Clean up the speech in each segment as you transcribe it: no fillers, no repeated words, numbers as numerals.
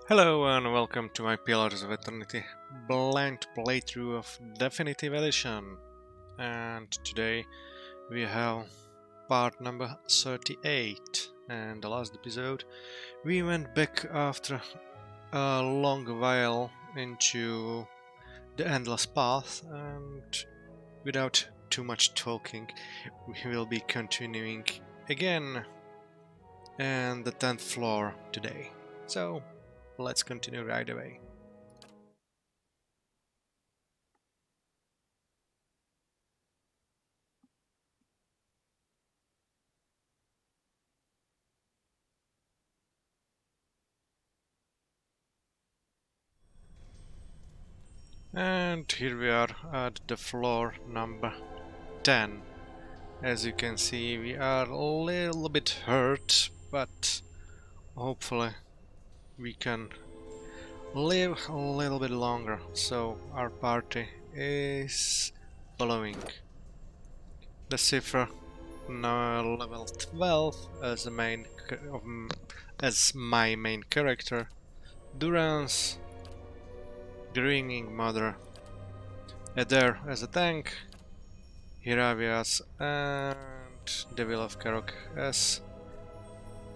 Hello and welcome to my Pillars of Eternity blind playthrough of Definitive Edition. And today we have part number 38. And the last episode we went back after a long while into the Endless Path, and without too much talking we will be continuing again and the 10th floor today. So let's continue right away. And here we are at the floor number 10. As you can see, we are a little bit hurt, but hopefully we can live a little bit longer. So our party is following the cipher, now level 12 as the as my main character, Duran's Dreaming Mother, Adair as a tank, Hiravias and Devil of Karok as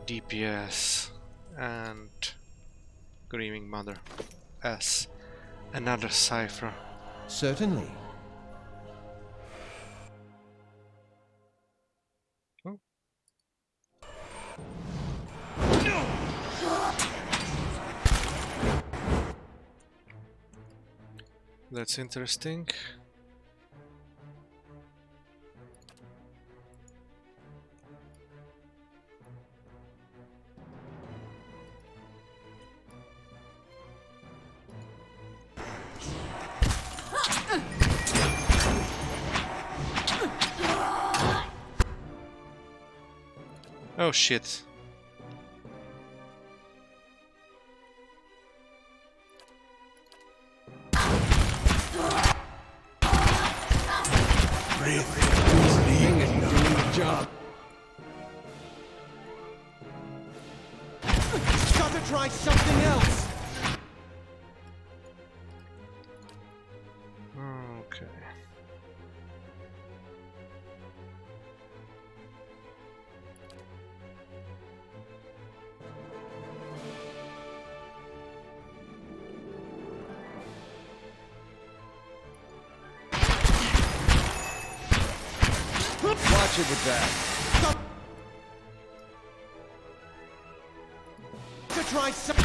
DPS, and Grieving Mother as another cipher. Certainly. Oh. That's interesting. Oh shit. Job. Gotta try something else. Okay. Watch it with that. To try some.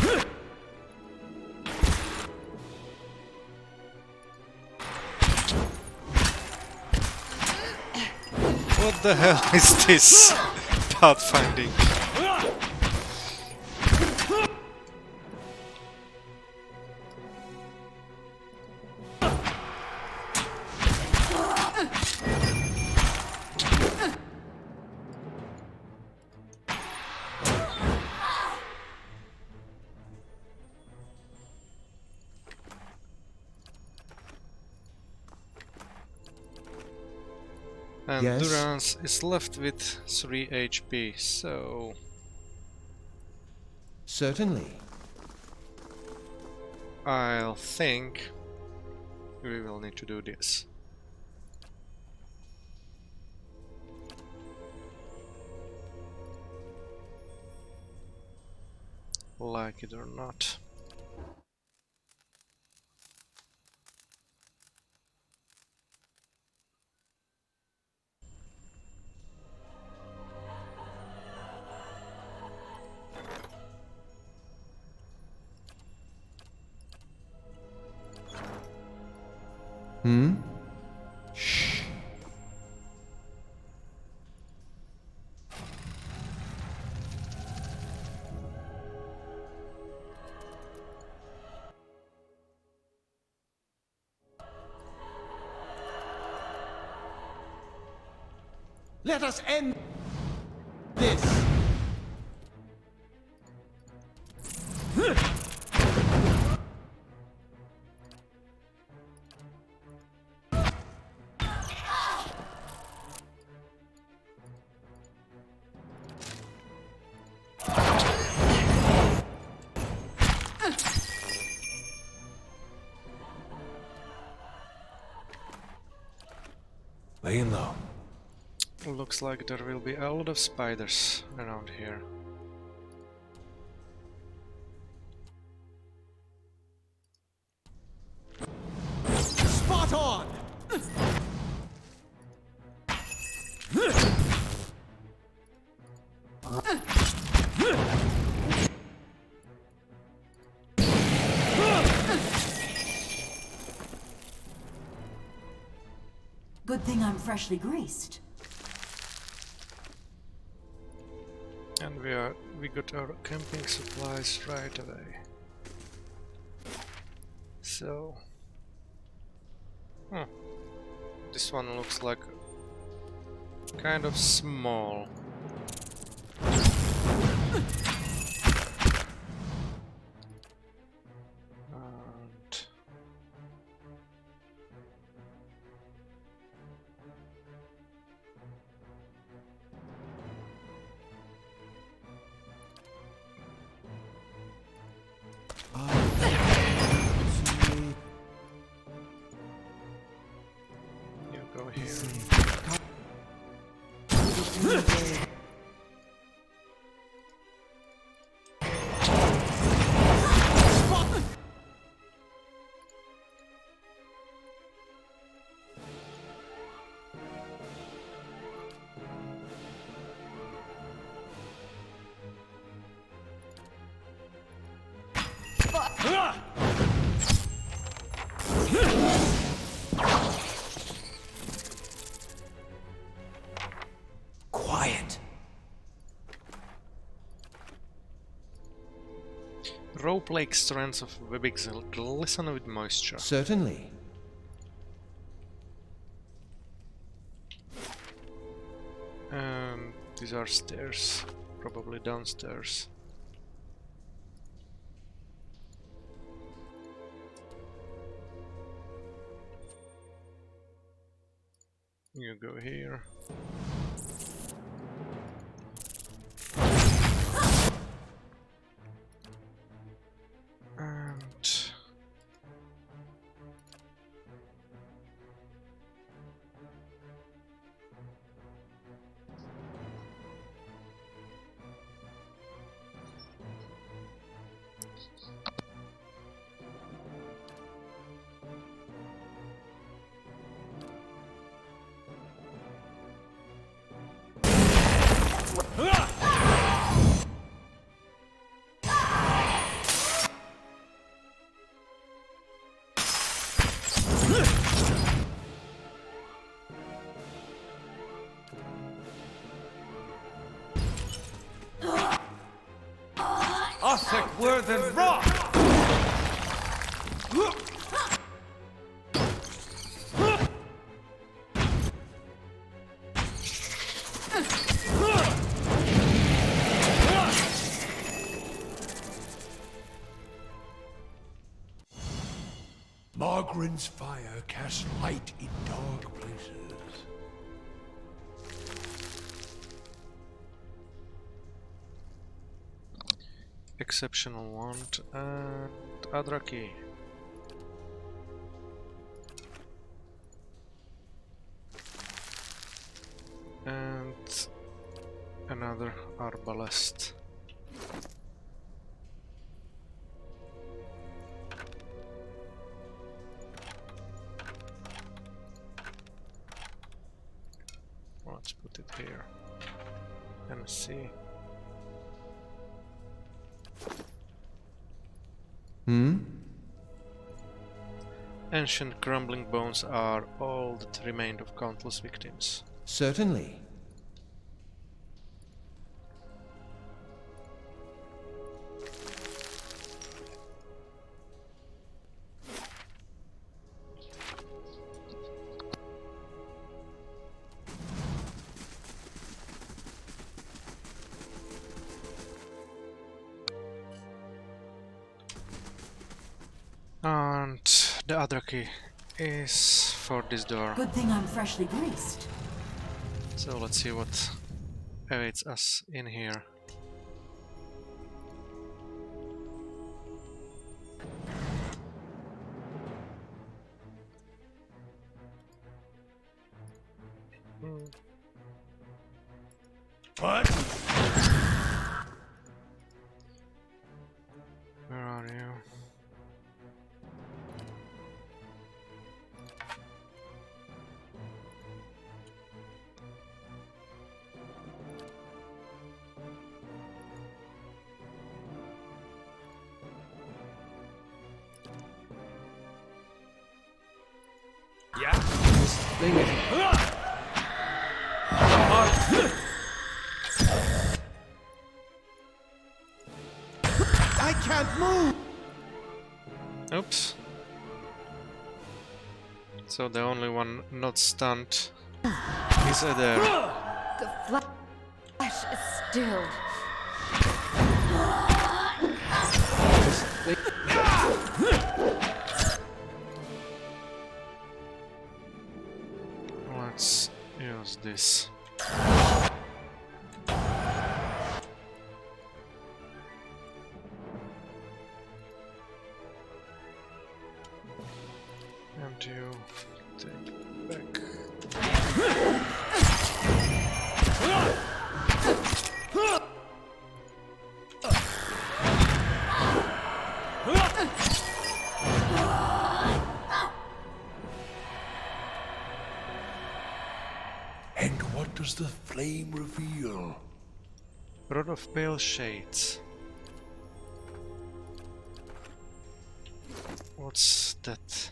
What the hell is this? Pathfinding. And Yes? Durance is left with 3 HP, so Certainly. I'll think we will need to do this. Like it or not. Shh. Let us end this. Laying low. Looks like there will be a lot of spiders around here. Spot on! Good thing I'm freshly greased. And we got our camping supplies right away. So this one looks like kind of small. And you go here. Quiet. Rope lake strands of webbing glisten with moisture. Certainly. And these are stairs, probably downstairs. You go here. And Osset were than rock! Margaren's fire casts light in dark places. exceptional wand and Adraki. And another arbalest. Let's put it here and see. Ancient crumbling bones are all that remained of countless victims. Certainly. And the other key is for this door. Good thing I'm freshly greased. So let's see what awaits us in here. What? Where are you? Yeah. This thing is. I can't move. Oops. So the only one not stunned is there. The flesh is stilled. This thing. Let's use this. And you take back. And what does the flame reveal? Rod of Pale Shades. What's that?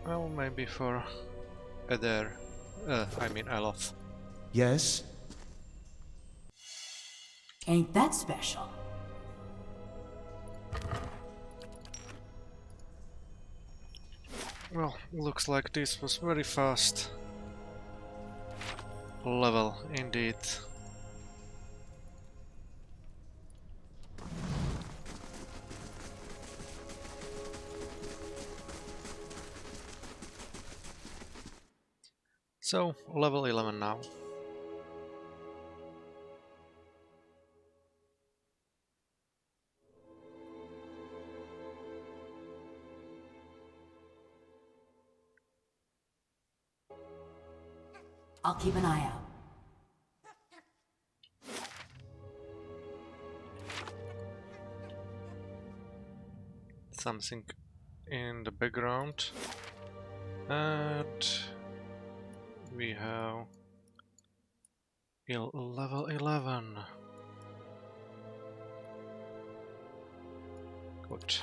Well, maybe for Eder. I mean Eloth. Yes? Ain't that special? Well, looks like this was very fast level indeed. So, level 11 now. I'll keep an eye out. Something in the background. And we have level 11. Good.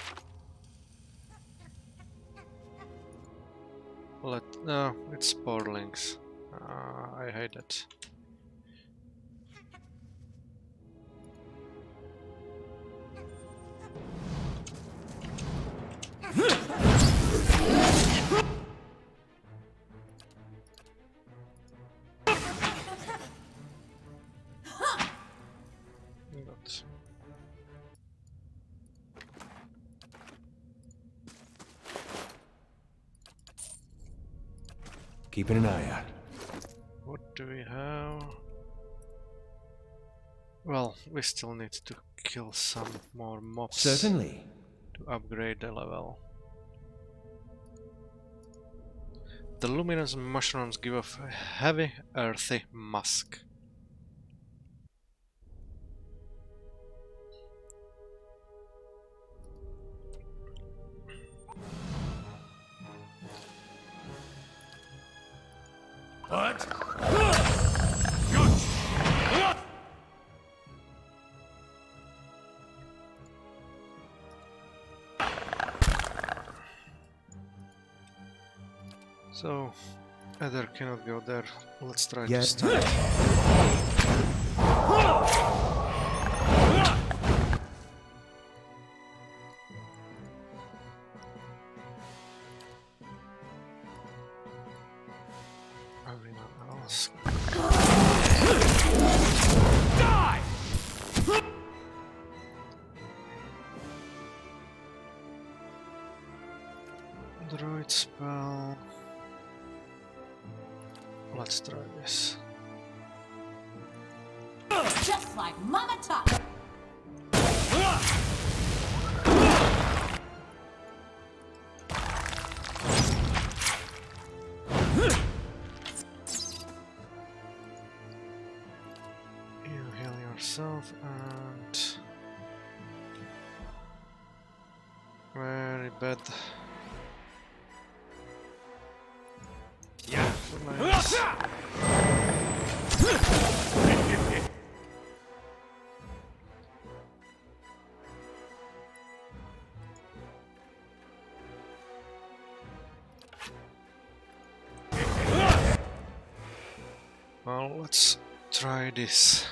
No, it's Sporlings. I hate it. But Keeping an eye out. what do we have? Well, we still need to kill some more mobs Certainly. to upgrade the level. The luminous mushrooms give off a heavy, earthy musk. What? So, Eder cannot go there. Let's try to Yes. stun it. Everyone else. Die! Druid spell. let's try this. Just like Mama taught. You heal yourself and very bad. Yeah. Nice. Well, let's try this.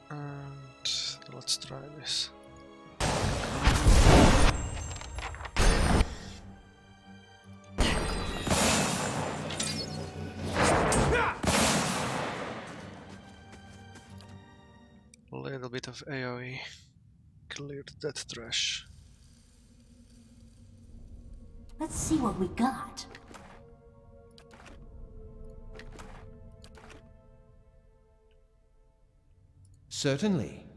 And let's try this. A little bit of AoE cleared that trash. Let's see what we got. Certainly.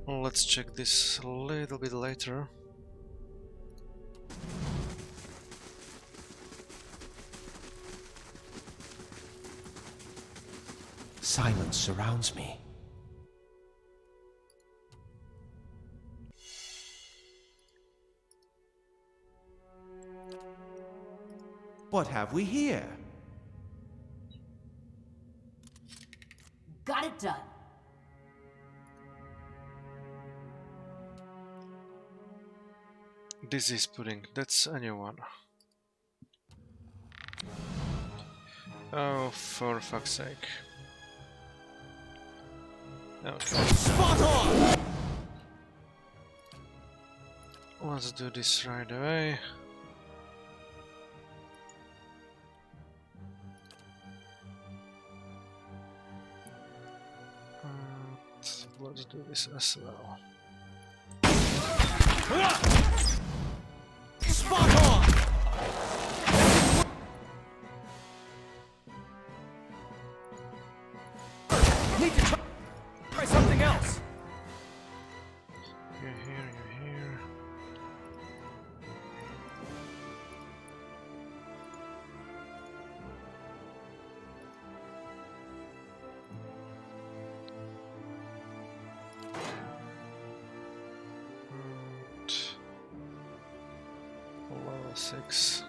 Let's check this a little bit later. Silence surrounds me. What have we here? Got it done. Disease pudding, that's a new one. Oh, for fuck's sake. Okay. Spot on! Let's do this right away. And let's do this as well. Spot on! Need to try something else. You're here, you're here. And level 6.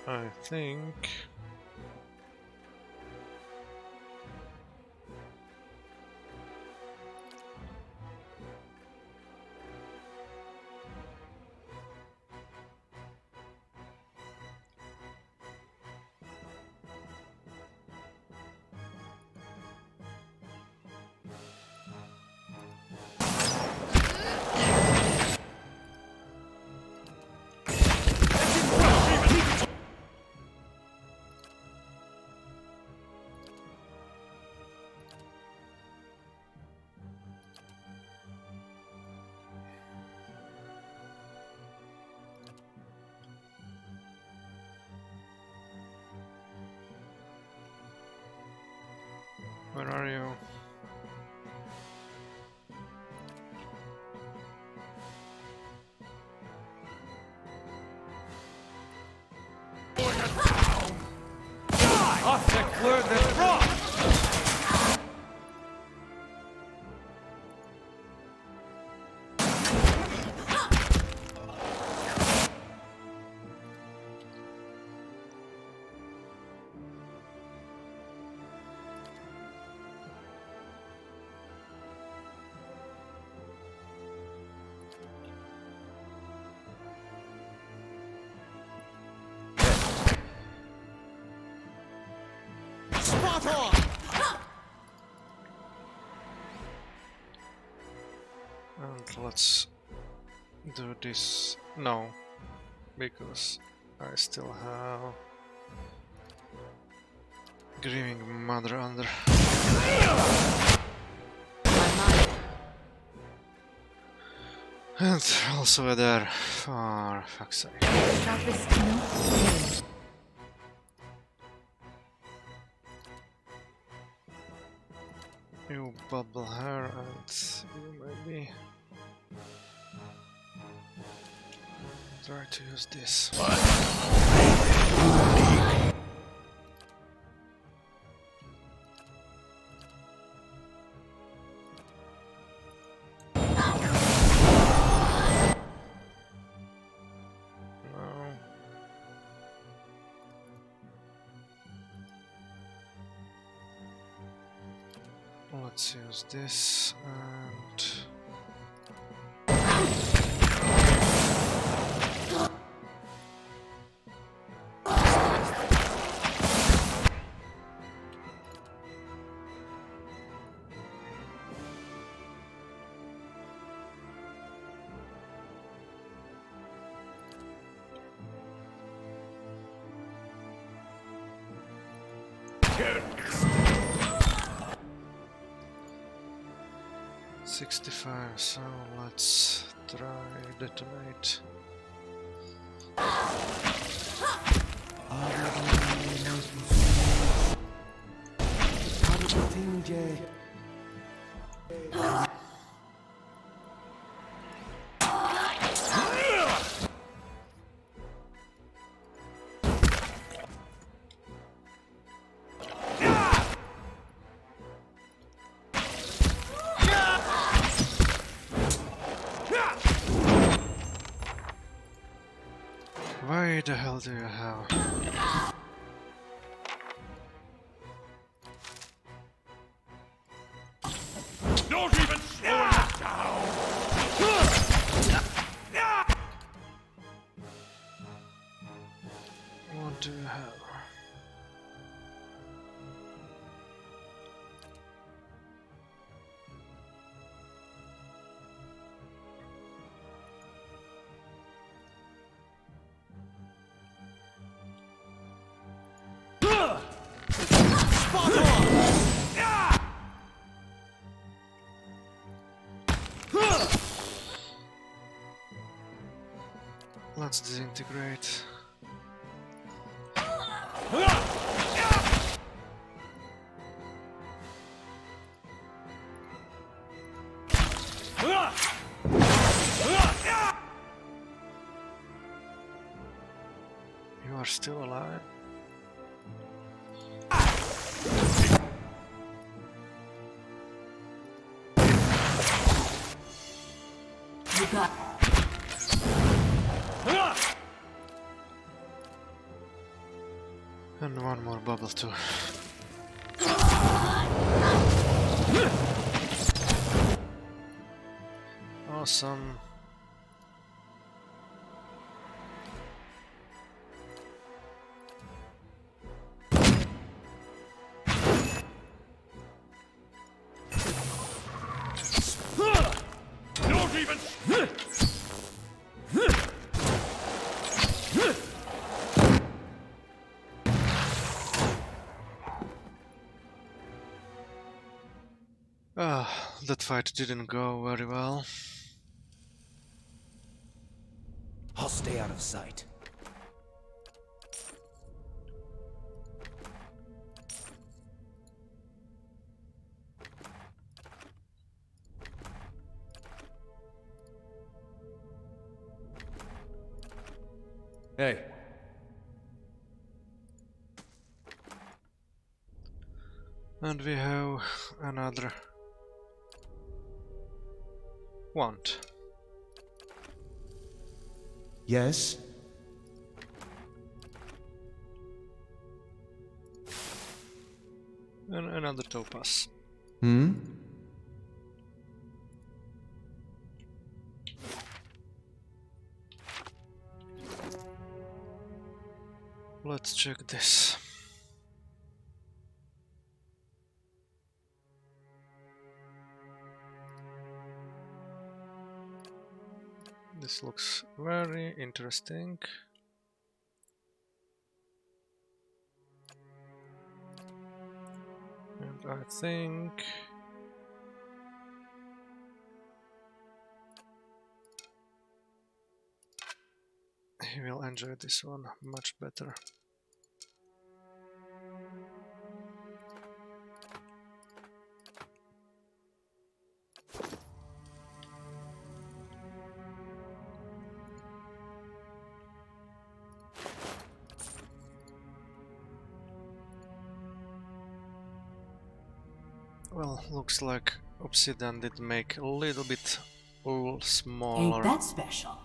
I think where they're from! Spot on! And let's do this. No, because I still have Grieving Mother under. And also there, for fuck's sake. Sharpest note. You bubble her and you maybe try to use this. Let's use this and Kill. 65, so let's try detonate. Why the hell do you have? Don't even slow it down! What do you have? Spot on! Let's disintegrate. You are still alive? You got And one more bubble too. Awesome. Don't even... Ah, that fight didn't go very well. I'll stay out of sight. Hey. And we have another wand. Yes? And another topaz. Hmm? Let's check this. This looks very interesting. And I think he will enjoy this one much better. Well, looks like Obsidian did make a little bit Ain't smaller that special?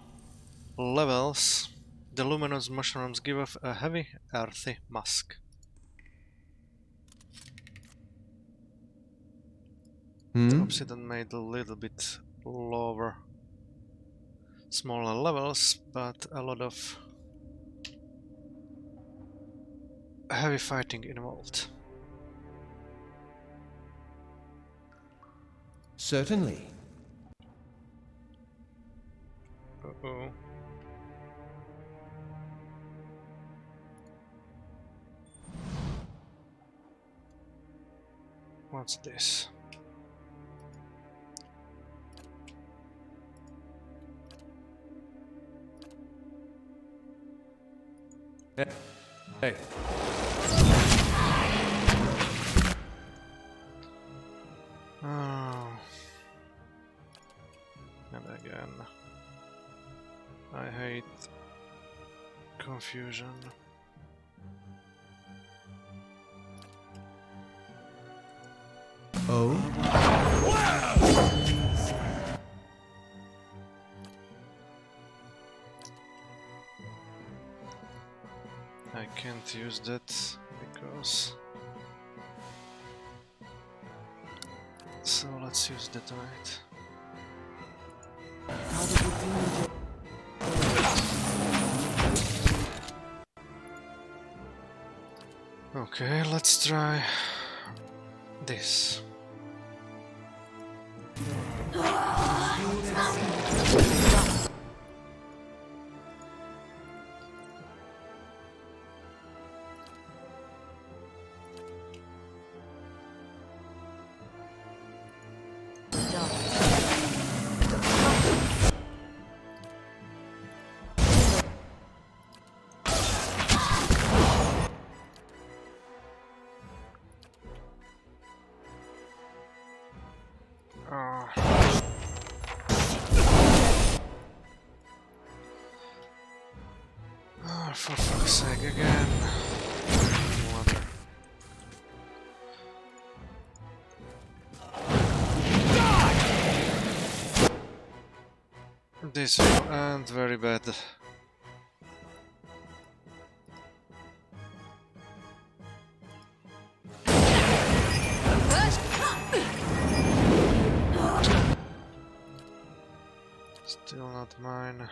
levels. The luminous mushrooms give off a heavy, earthy musk. The Hmm? Obsidian made a little bit lower, smaller levels, but a lot of heavy fighting involved. Certainly. Uh-oh. What's this? Hey. Oh. And again. I hate confusion. Oh? I can't use that because... So let's use detonate. Okay, let's try this. For fuck's sake, again. Wonder. This will end very bad. Still not mine.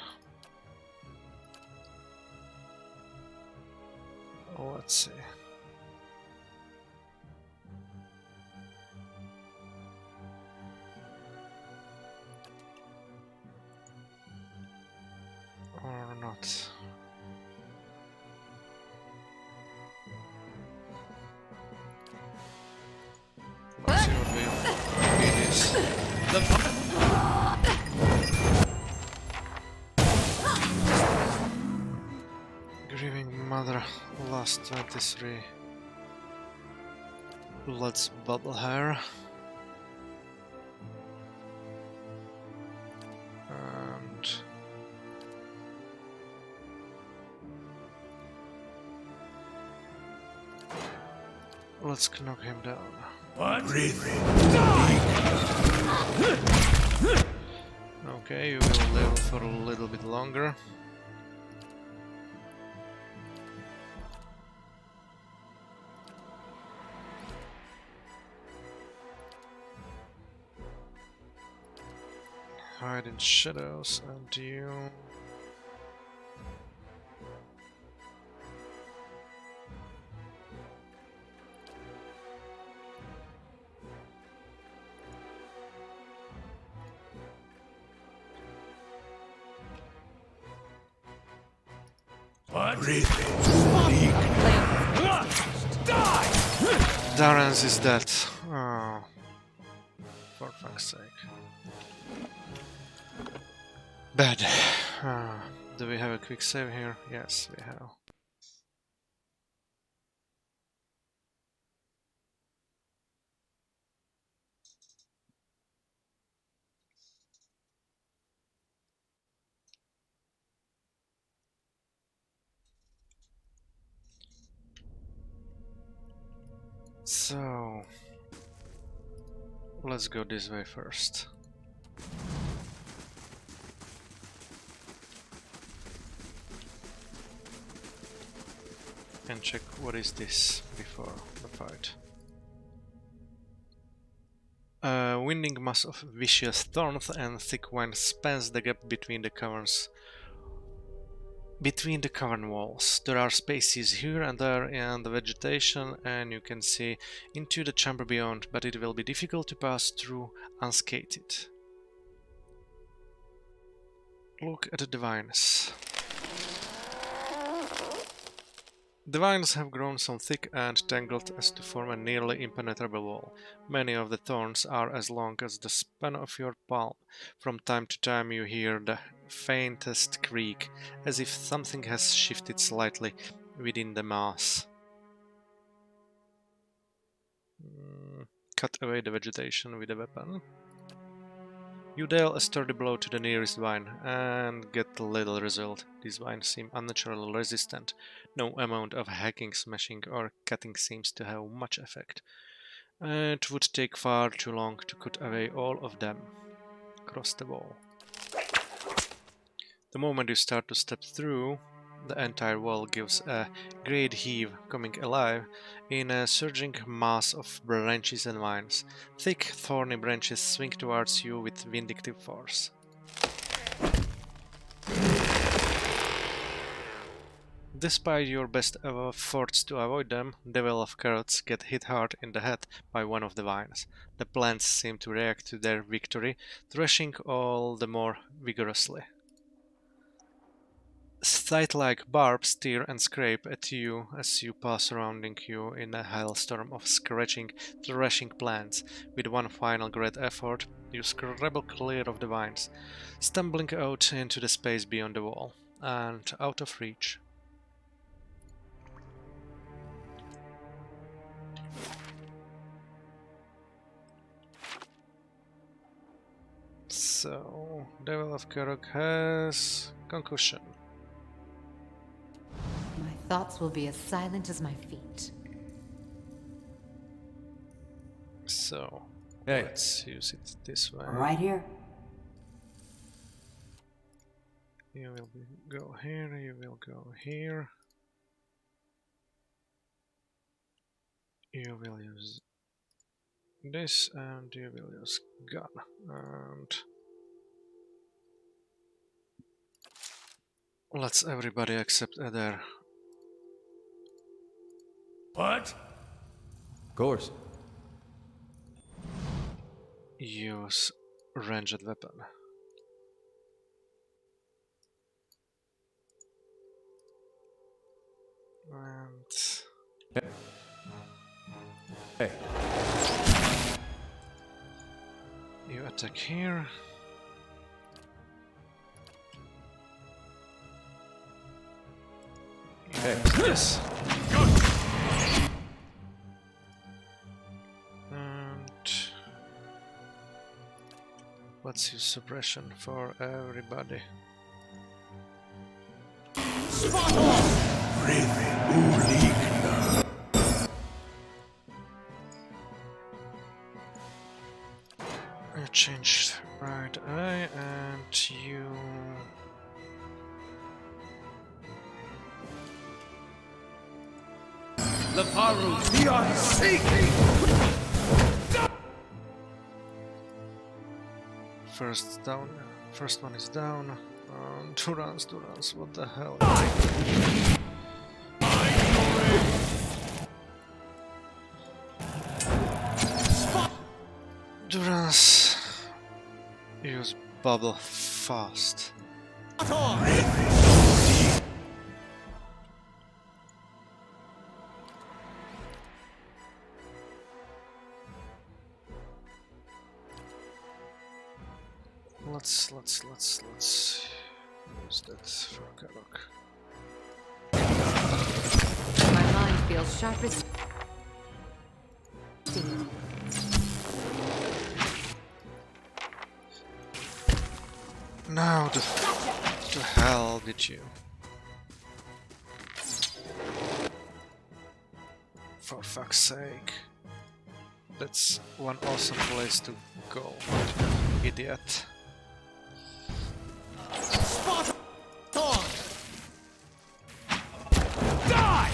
Let's see. Or not. Let's see what we need is. Grieving Mother, last 23. Let's bubble her. And... Let's knock him down. What? Okay, you will live for a little bit longer. Hide in shadows, and you... What? Darren's is dead. Oh, for fuck's sake. Bad. Do we have a quick save here? Yes, we have. So, let's go this way first. And check what is this before the fight. A winding mass of vicious thorns and thick vines spans the gap between the caverns. Between the cavern walls, there are spaces here and there in the vegetation, and you can see into the chamber beyond, but it will be difficult to pass through unscathed. Look at the vines. The vines have grown so thick and tangled as to form a nearly impenetrable wall. Many of the thorns are as long as the span of your palm. From time to time you hear the faintest creak, as if something has shifted slightly within the mass. Cut away the vegetation with a weapon. You deal a sturdy blow to the nearest vine and get little result. These vines seem unnaturally resistant. No amount of hacking, smashing or cutting seems to have much effect. It would take far too long to cut away all of them. Cross the wall. The moment you start to step through, the entire wall gives a great heave, coming alive in a surging mass of branches and vines. Thick, thorny branches swing towards you with vindictive force. Despite your best efforts to avoid them, Devil of Carrots get hit hard in the head by one of the vines. The plants seem to react to their victory, thrashing all the more vigorously. Scythe-like barbs tear and scrape at you as you pass, surrounding you in a hailstorm of scratching, thrashing plants. With one final great effort, you scrabble clear of the vines, stumbling out into the space beyond the wall, and out of reach. So, Devil of Karok has concussion. My thoughts will be as silent as my feet. So, Hey. let's use it this way. Right here. You will go here, you will go here. You will use this, and you will use gun. And let's everybody except Eder What? Of course. use ranged weapon. And Hey. you attack here. Hey. Yes. And let's use suppression for everybody. change right away, and you... Leparu, beyond seeking! First down, first one is down. Durance, what the hell? Durance, use bubble fast. Let's use that for GOG. My mind feels sharp as steel. Now the hell did you? For fuck's sake. That's one awesome place to go, idiot. Die!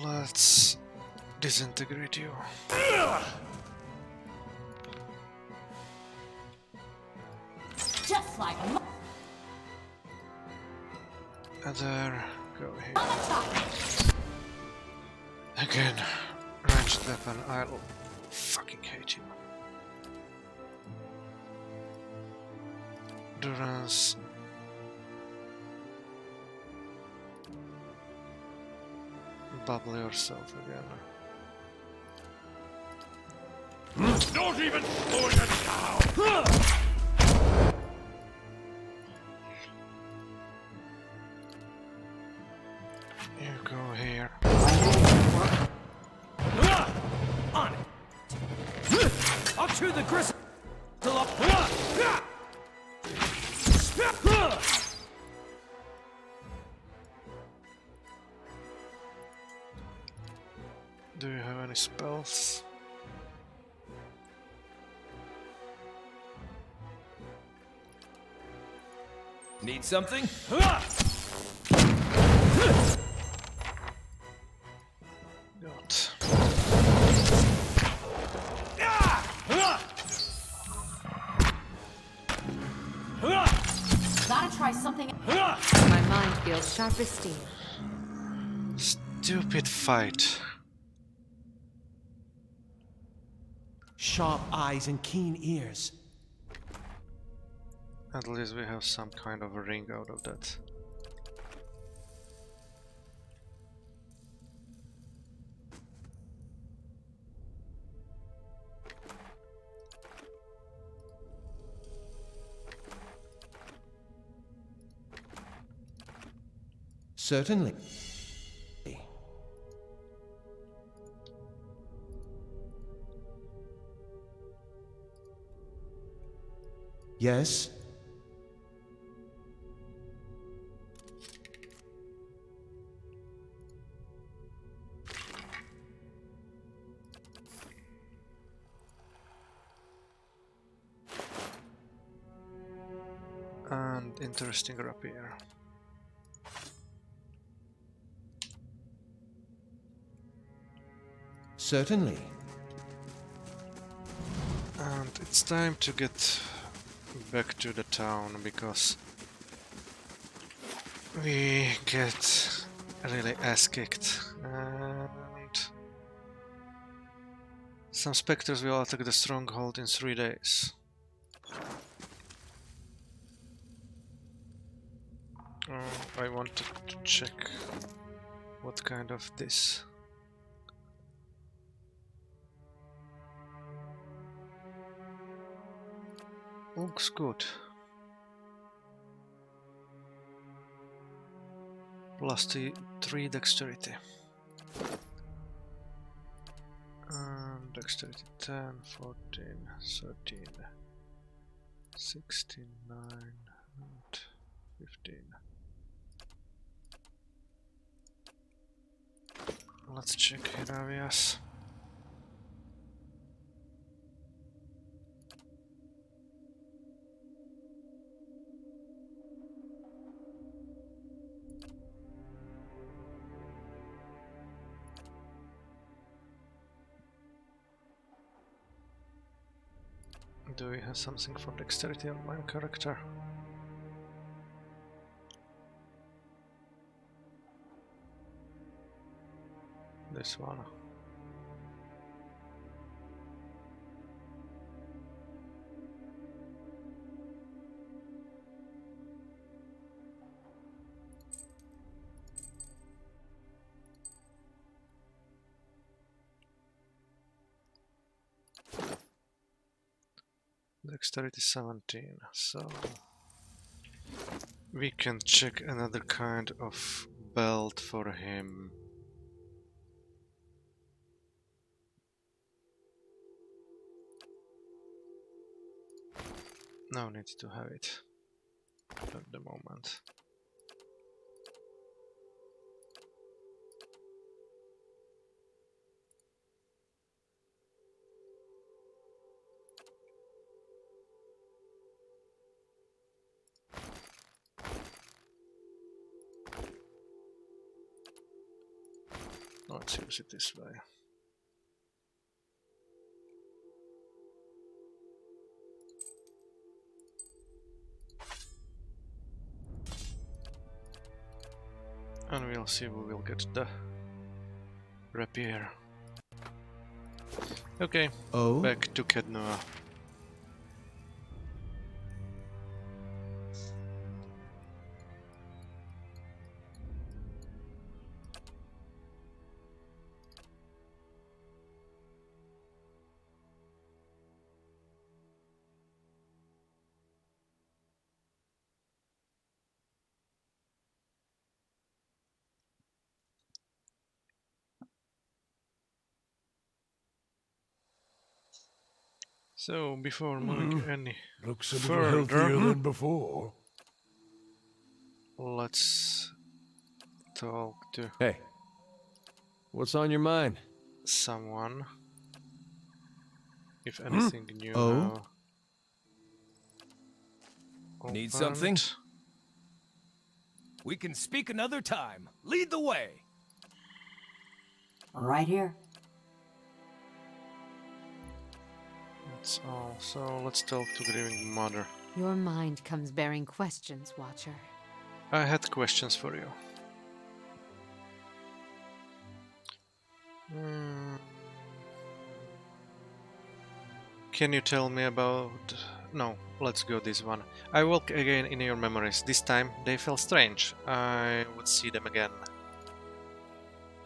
Let's disintegrate you. Just like Other, go here. Again, ranged weapon, I'll fucking hate you. Durance. Bubble yourself again. Don't even slow it down! You go here. On it! I'll chew the gristle up! Do you have any spells? Need something? Got. gotta try something. My mind feels sharp as steel. Stupid fight. Sharp eyes and keen ears. At least we have some kind of a ring out of that. Certainly. Yes? And interesting rapier. Certainly. And it's time to get back to the town because we get really ass kicked and some specters will attack the stronghold in 3 days. I wanted to check what kind of this. Looks good. +3 dexterity. And Dexterity 10, 14, 13, 16, 9, and 15. Let's check hit areas. Do we have something for dexterity on my character? This one. Dexterity 17, so we can check another kind of belt for him. No need to have it at the moment. Let's use it this way. And we'll see who will get the rapier. Okay, Oh? back to Kednoa. So, before moving any Looks a little further, healthier than before. let's talk to Hey, what's on your mind? someone. If anything new Oh? now Need something? opened. We can speak another time. Lead the way. Right here. That's all. So let's talk to Grieving Mother. Your mind comes bearing questions, Watcher. I had questions for you. Can you tell me about... No, let's go this one. I walk again in your memories. This time they felt strange. I would see them again.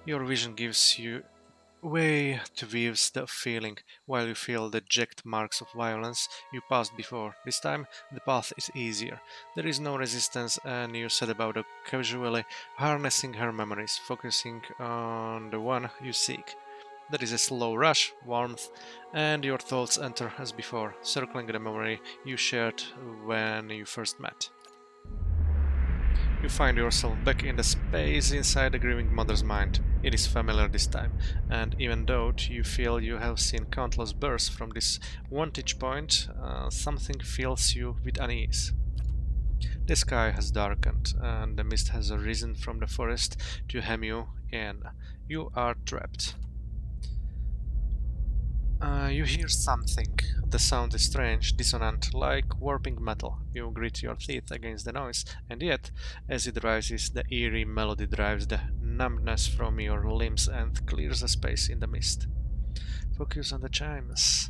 Your vision gives you way to weaves the feeling, while you feel the jagged marks of violence you passed before. This time the path is easier. There is no resistance, and you set about casually harnessing her memories, focusing on the one you seek. There is a slow rush, warmth, and your thoughts enter as before, circling the memory you shared when you first met. You find yourself back in the space inside the grieving mother's mind. It is familiar this time, and even though you feel you have seen countless births from this vantage point, something fills you with unease. The sky has darkened, and the mist has arisen from the forest to hem you in. You are trapped. You hear something. The sound is strange, dissonant, like warping metal. You grit your teeth against the noise, and yet, as it rises, the eerie melody drives the numbness from your limbs and clears a space in the mist. Focus on the chimes.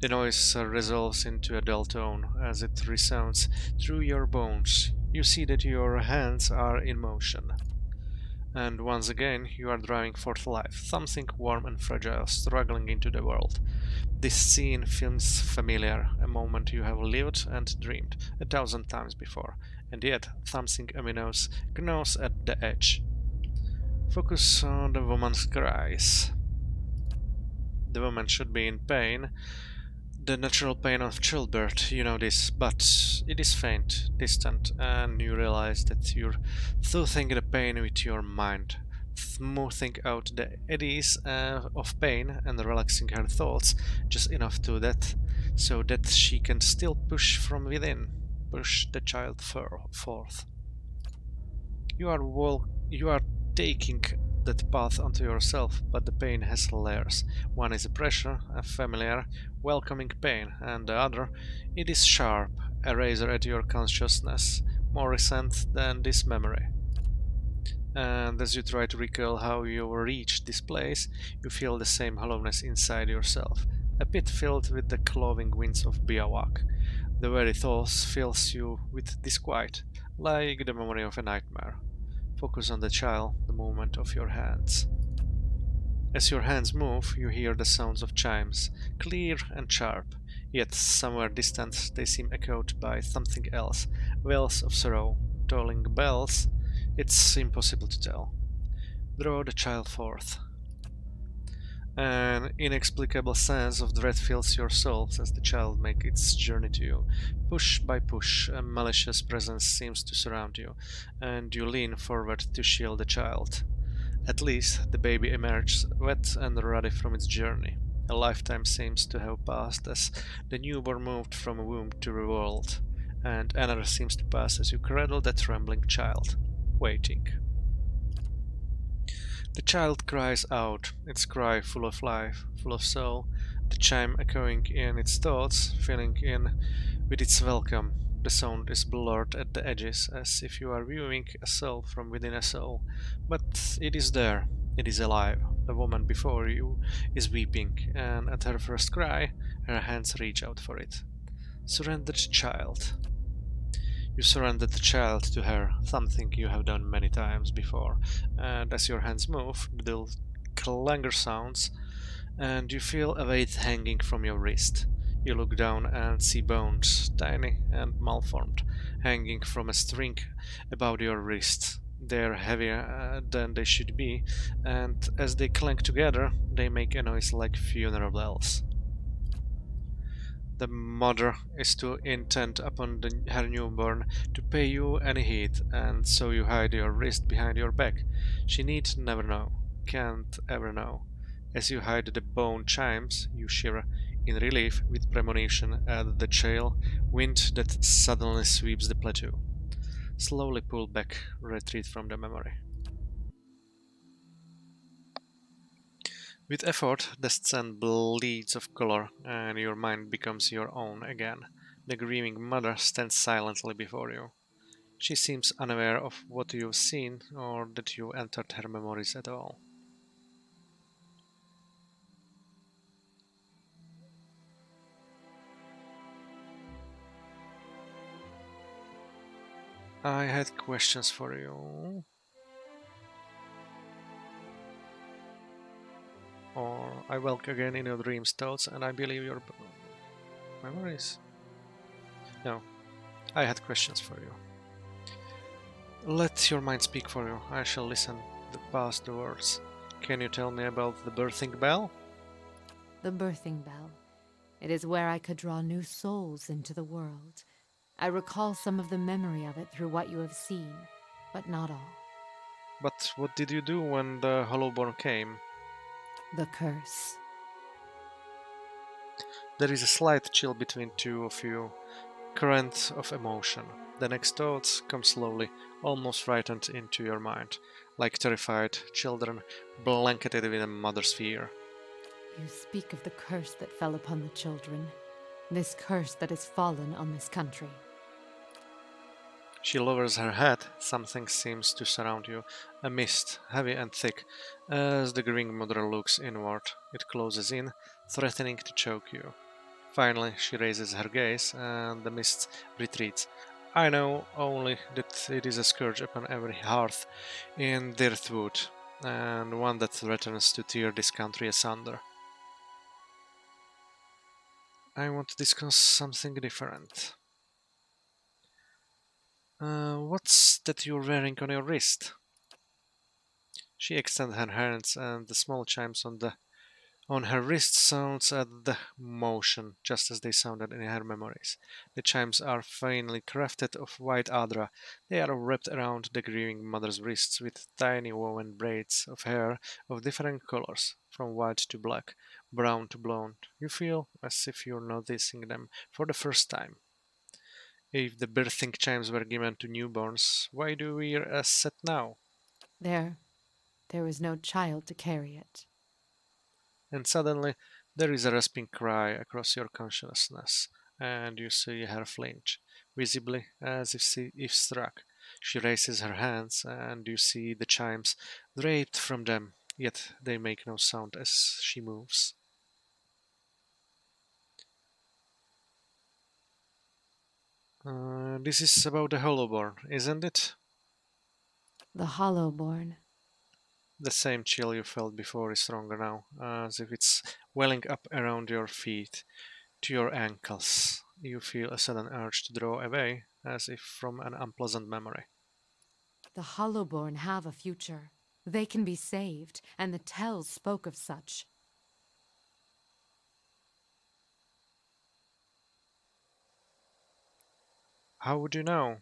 The noise resolves into a dull tone as it resounds through your bones. You see that your hands are in motion. And once again, you are driving forth life, something warm and fragile, struggling into the world. This scene feels familiar, a moment you have lived and dreamed 1,000 times before, and yet something ominous gnaws at the edge. Focus on the woman's cries. The woman should be in pain, the natural pain of childbirth, you know this, but it is faint, distant, and you realize that you're soothing the pain with your mind, smoothing out the eddies of pain and relaxing her thoughts just enough to that, so that she can still push from within, push the child forth. You are taking that path onto yourself, but the pain has layers. One is a pressure, a familiar, welcoming pain, and the other, it is sharp, a razor at your consciousness, more recent than this memory. And as you try to recall how you reached this place, you feel the same hollowness inside yourself, a pit filled with the cloven winds of Biawak. The very thought fills you with disquiet, like the memory of a nightmare. Focus on the child, the movement of your hands. As your hands move, you hear the sounds of chimes, clear and sharp, yet somewhere distant they seem echoed by something else, wails of sorrow, tolling bells. It's impossible to tell. Draw the child forth. An inexplicable sense of dread fills your soul as the child makes its journey to you. Push by push, a malicious presence seems to surround you, and you lean forward to shield the child. At least the baby emerges wet and ruddy from its journey. A lifetime seems to have passed as the newborn moved from a womb to the world, and another seems to pass as you cradle that trembling child, waiting. The child cries out, its cry full of life, full of soul, the chime echoing in its thoughts, filling in with its welcome. The sound is blurred at the edges, as if you are viewing a soul from within a soul. But it is there, it is alive. The woman before you is weeping, and at her first cry, her hands reach out for it. Surrendered child. You surrender the child to her, something you have done many times before, and as your hands move, the dull clangor sounds, and you feel a weight hanging from your wrist. You look down and see bones, tiny and malformed, hanging from a string about your wrist. They're heavier than they should be, and as they clank together, they make a noise like funeral bells. The mother is too intent upon her newborn to pay you any heed, and so you hide your wrist behind your back. She need never know, can't ever know. As you hide the bone chimes, you shiver in relief with premonition at the chill wind that suddenly sweeps the plateau. Slowly pull back, retreat from the memory. With effort, the scene bleeds of color, and your mind becomes your own again. The grieving mother stands silently before you. She seems unaware of what you've seen, or that you entered her memories at all. I had questions for you. Or I walk again in your dreams, thoughts, and I believe your memories. No, I had questions for you. Let your mind speak for you. I shall listen past the words. Can you tell me about the birthing bell? The birthing bell. It is where I could draw new souls into the world. I recall some of the memory of it through what you have seen, but not all. But what did you do when the Hollowborn came? The curse. There is a slight chill between two of you, current of emotion. The next thoughts come slowly, almost frightened into your mind, like terrified children blanketed with a mother's fear. You speak of the curse that fell upon the children. This curse that has fallen on this country. She lowers her head, something seems to surround you, a mist, heavy and thick. As the grieving mother looks inward, it closes in, threatening to choke you. Finally, she raises her gaze, and the mist retreats. I know only that it is a scourge upon every hearth in Dirtwood, and one that threatens to tear this country asunder. I want to discuss something different. What's that you're wearing on your wrist? She extends her hands, and the small chimes on the On her wrist sounds at the motion, just as they sounded in her memories. The chimes are finely crafted of white adra. They are wrapped around the grieving mother's wrists with tiny woven braids of hair of different colors, from white to black, brown to blonde. You feel as if you're noticing them for the first time. If the birthing chimes were given to newborns, why do we wear a set now? There, there was no child to carry it. And suddenly there is a rasping cry across your consciousness, and you see her flinch, visibly as if struck. She raises her hands, and you see the chimes draped from them, yet they make no sound as she moves. This is about the Hollowborn, isn't it? The Hollowborn. The same chill you felt before is stronger now, as if it's welling up around your feet to your ankles. You feel a sudden urge to draw away, as if from an unpleasant memory. The Hollowborn have a future. They can be saved, and the tells spoke of such. How would you know?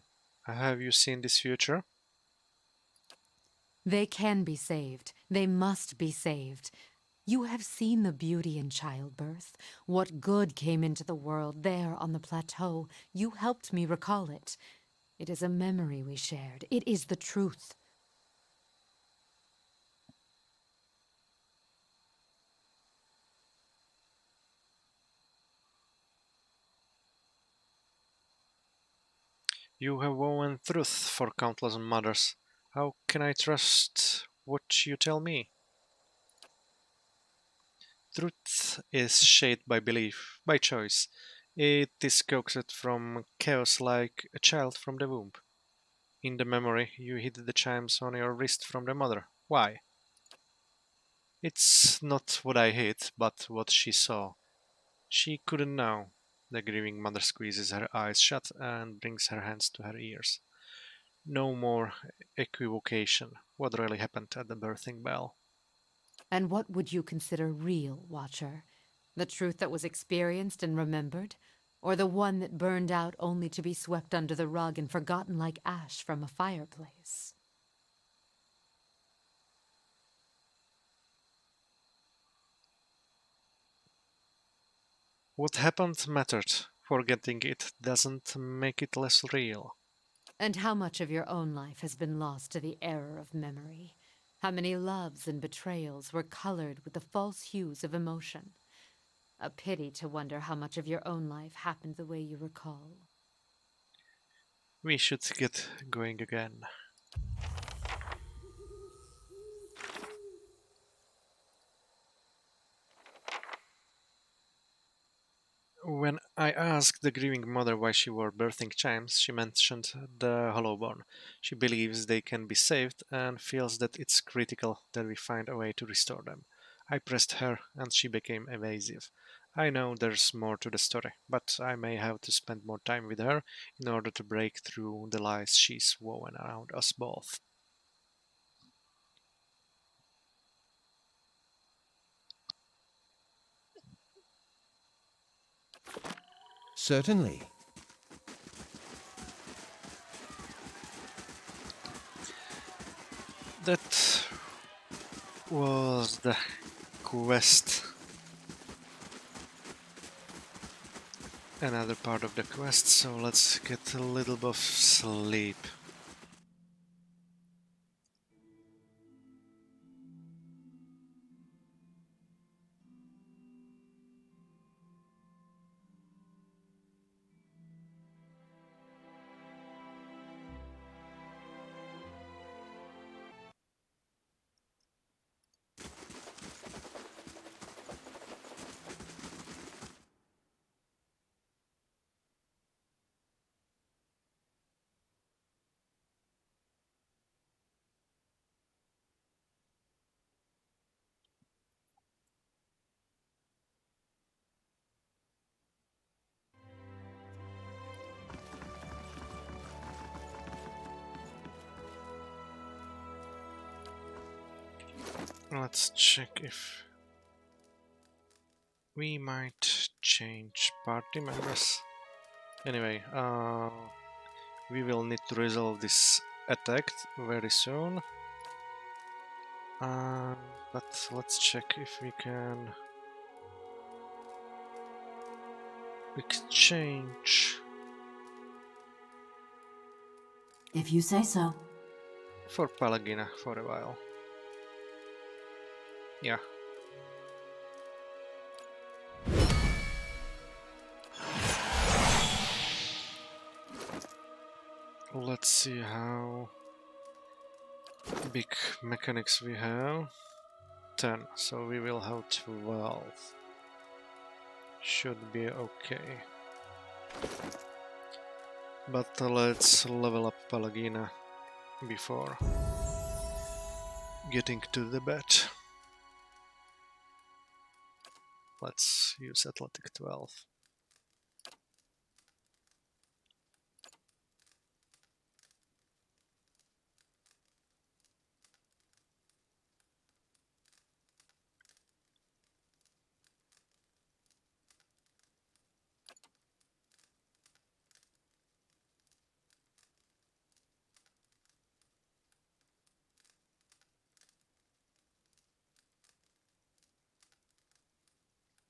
Have you seen this future? They can be saved. They must be saved. You have seen the beauty in childbirth. What good came into the world there on the plateau. You helped me recall it. It is a memory we shared. It is the truth. You have woven truth for countless mothers. How can I trust what you tell me? Truth is shaped by belief, by choice. It is coaxed from chaos like a child from the womb. In the memory, you hid the chimes on your wrist from the mother. Why? It's not what I hid, but what she saw. She couldn't know. The grieving mother squeezes her eyes shut and brings her hands to her ears. No more equivocation. What really happened at the birthing bell? And what would you consider real, Watcher? The truth that was experienced and remembered? Or the one that burned out only to be swept under the rug and forgotten like ash from a fireplace? What happened mattered. Forgetting it doesn't make it less real. And how much of your own life has been lost to the error of memory? How many loves and betrayals were colored with the false hues of emotion? A pity to wonder how much of your own life happened the way you recall. We should get going again. When I asked the grieving mother why she wore birthing chimes, she mentioned the Hollowborn. She believes they can be saved and feels that it's critical that we find a way to restore them. I pressed her and she became evasive. I know there's more to the story, but I may have to spend more time with her in order to break through the lies she's woven around us both. Certainly. That was the quest. Another part of the quest, so let's get a little bit of sleep. Let's check if We might change party members. Anyway, we will need to resolve this attack very soon. But let's check if we can exchange If you say so. for Palagina for a while. Yeah. Let's see how big mechanics we have. 10, so we will have 12. Should be okay. But let's level up Palagina before getting to the bed. Let's use Athletic 12.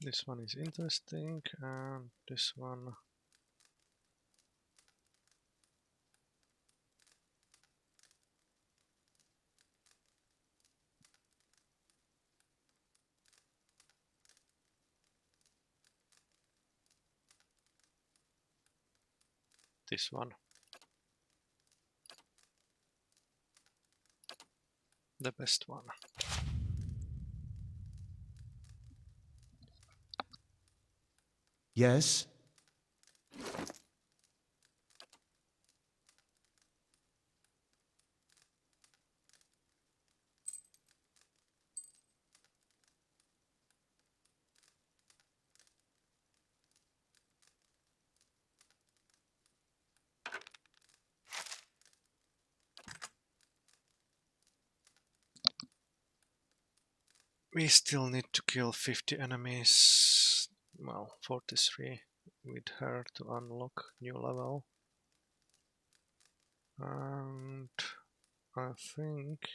This one is interesting, and this one. This one. The best one. Yes? We still need to kill 50 enemies. Well, 43 with her to unlock new level. And I think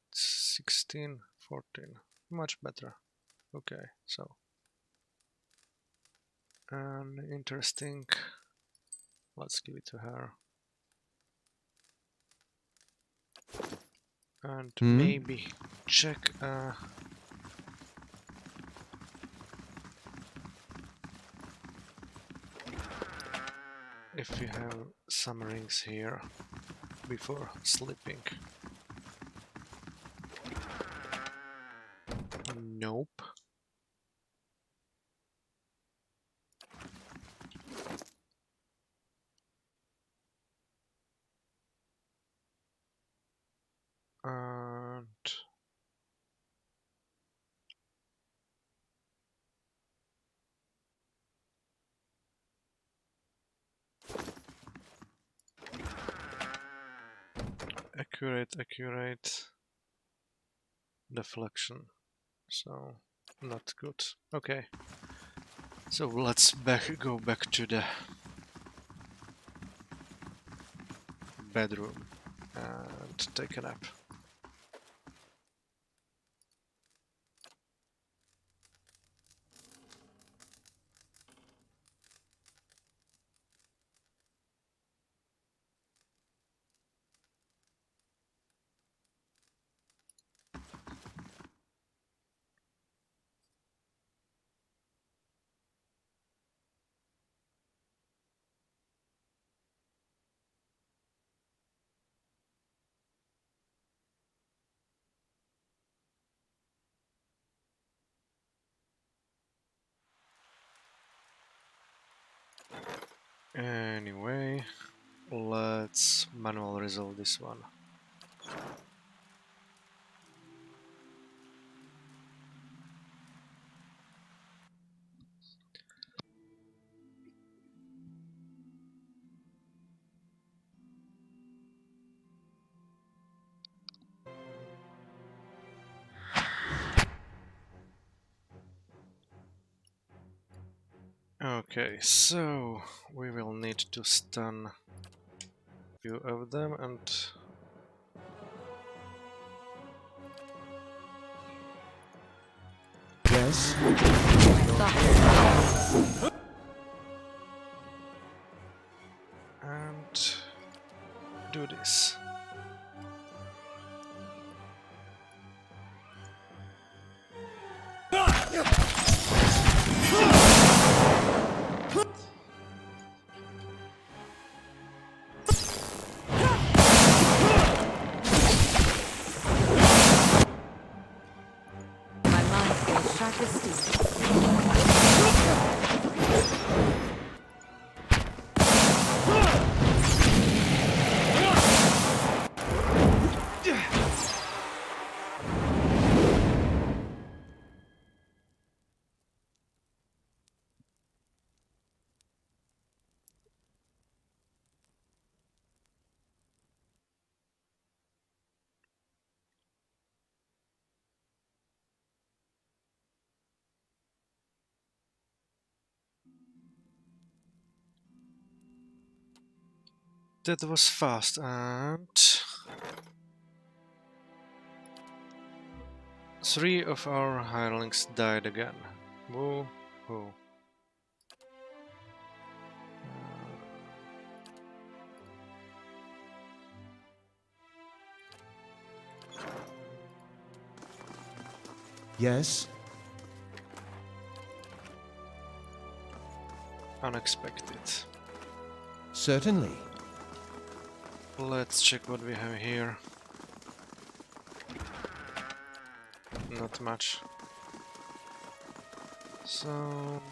it's 16, 14. Much better. Okay, so. And interesting. Let's give it to her. And maybe check if we have some rings here before sleeping. Nope. And accurate deflection. So not good. Okay. So let's go back to the bedroom and take a nap. Anyway, let's manual resolve this one. Okay, so we will need to stun a few of them and Yes. do this. My mind feels sharp as steel. That was fast, and 3 of our hirelings died again. Woo hoo. Yes. Unexpected. Certainly. Let's check what we have here. Not much. So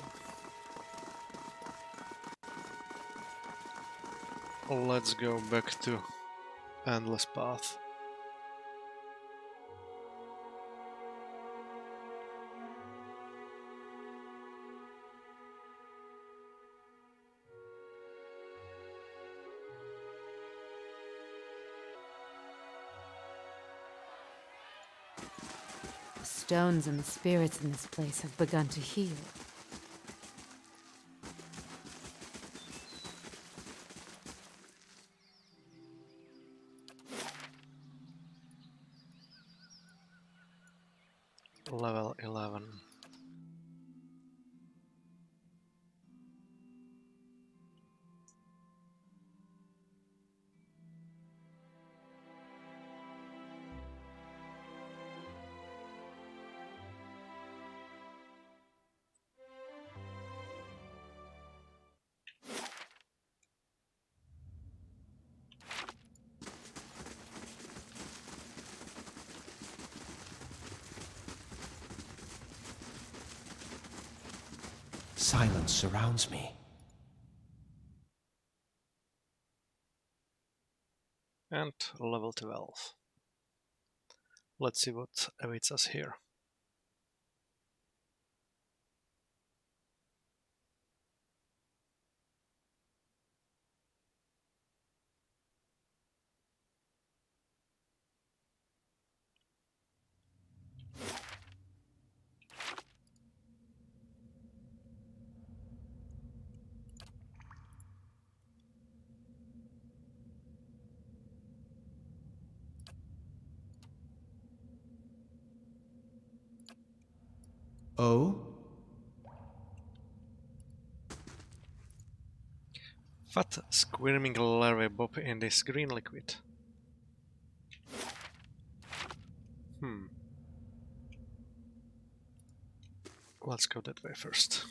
let's go back to Endless Path. The stones and the spirits in this place have begun to heal. Level 11. Silence surrounds me. And level 12. Let's see what awaits us here. Oh? Fat squirming larvae bob in this green liquid. Let's go that way first.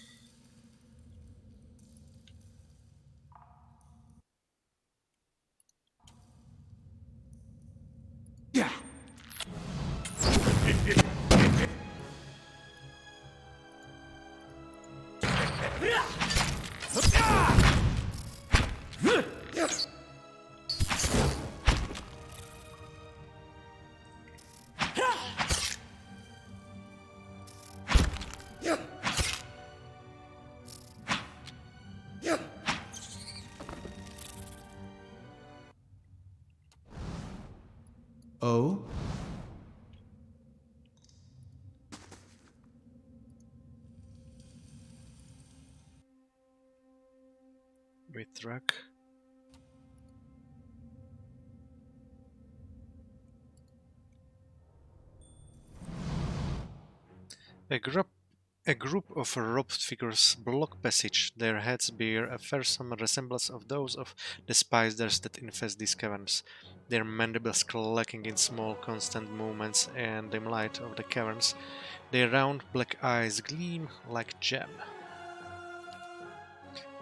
Yeah. Oh? heavy truck. A group of robed figures block passage. Their heads bear a fearsome resemblance of those of the spiders that infest these caverns, their mandibles clacking in small constant movements and dim light of the caverns. Their round black eyes gleam like gem.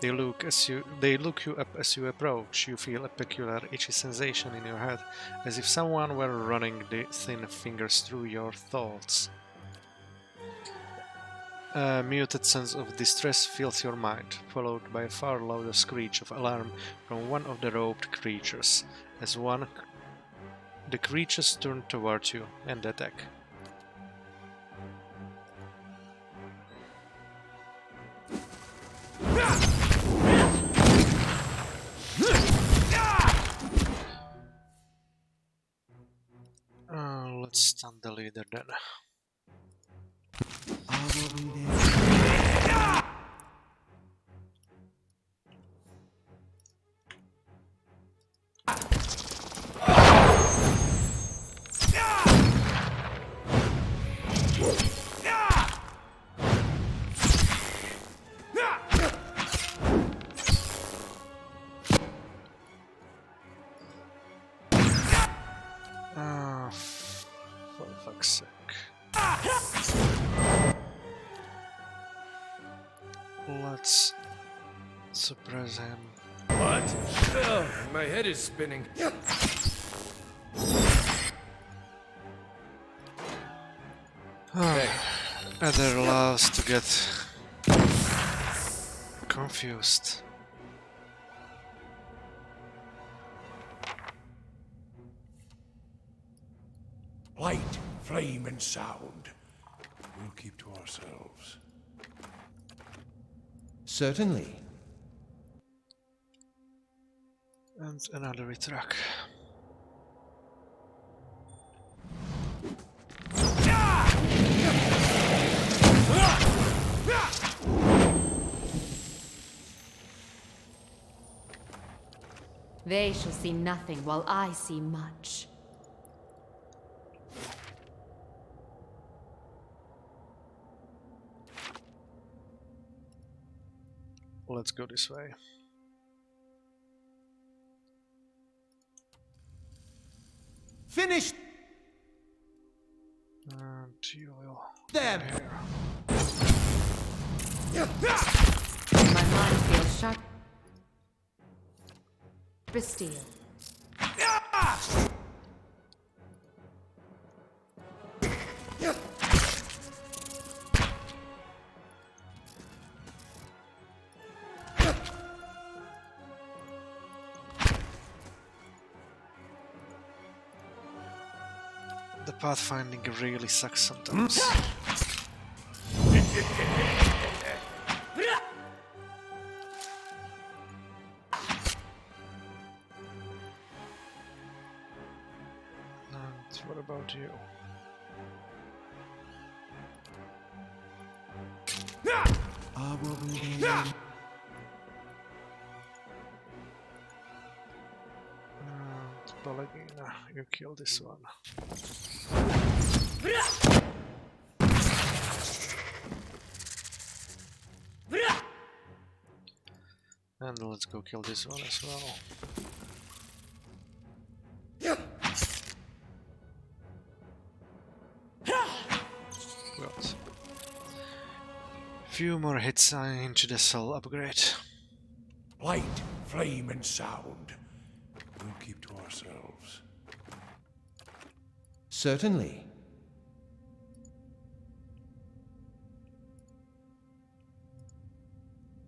They look you up as you approach. You feel a peculiar itchy sensation in your head, as if someone were running the thin fingers through your thoughts. A muted sense of distress fills your mind, followed by a far louder screech of alarm from one of the robed creatures, as the creatures turn toward you and attack. Let's stun the leader then. For fuck's sake. Let's suppress him. What? Ugh, my head is spinning. Other loves to get confused. Light, flame, and sound. We'll keep to ourselves. Certainly. And another truck. They shall see nothing while I see much. Let's go this way. Finished And you will them! here. My mind feels sharp as steel. The pathfinding really sucks sometimes. And what about you? I will be there. And Balagina, you kill this one. And let's go kill this one as well. Good. Few more hits into the soul upgrade. Light, flame, and sound. We'll keep to ourselves. Certainly.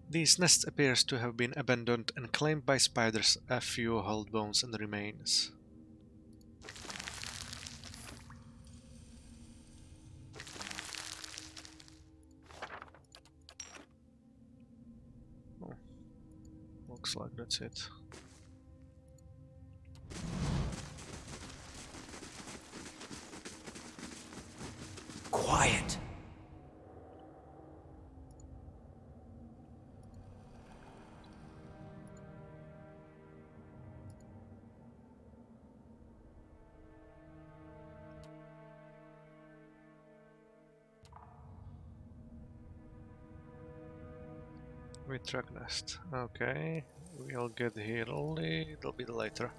This nest appears to have been abandoned and claimed by spiders. A few hold bones and remains. Oh, looks like that's it. Quiet. With truck nest. Okay, we'll get here a little bit later.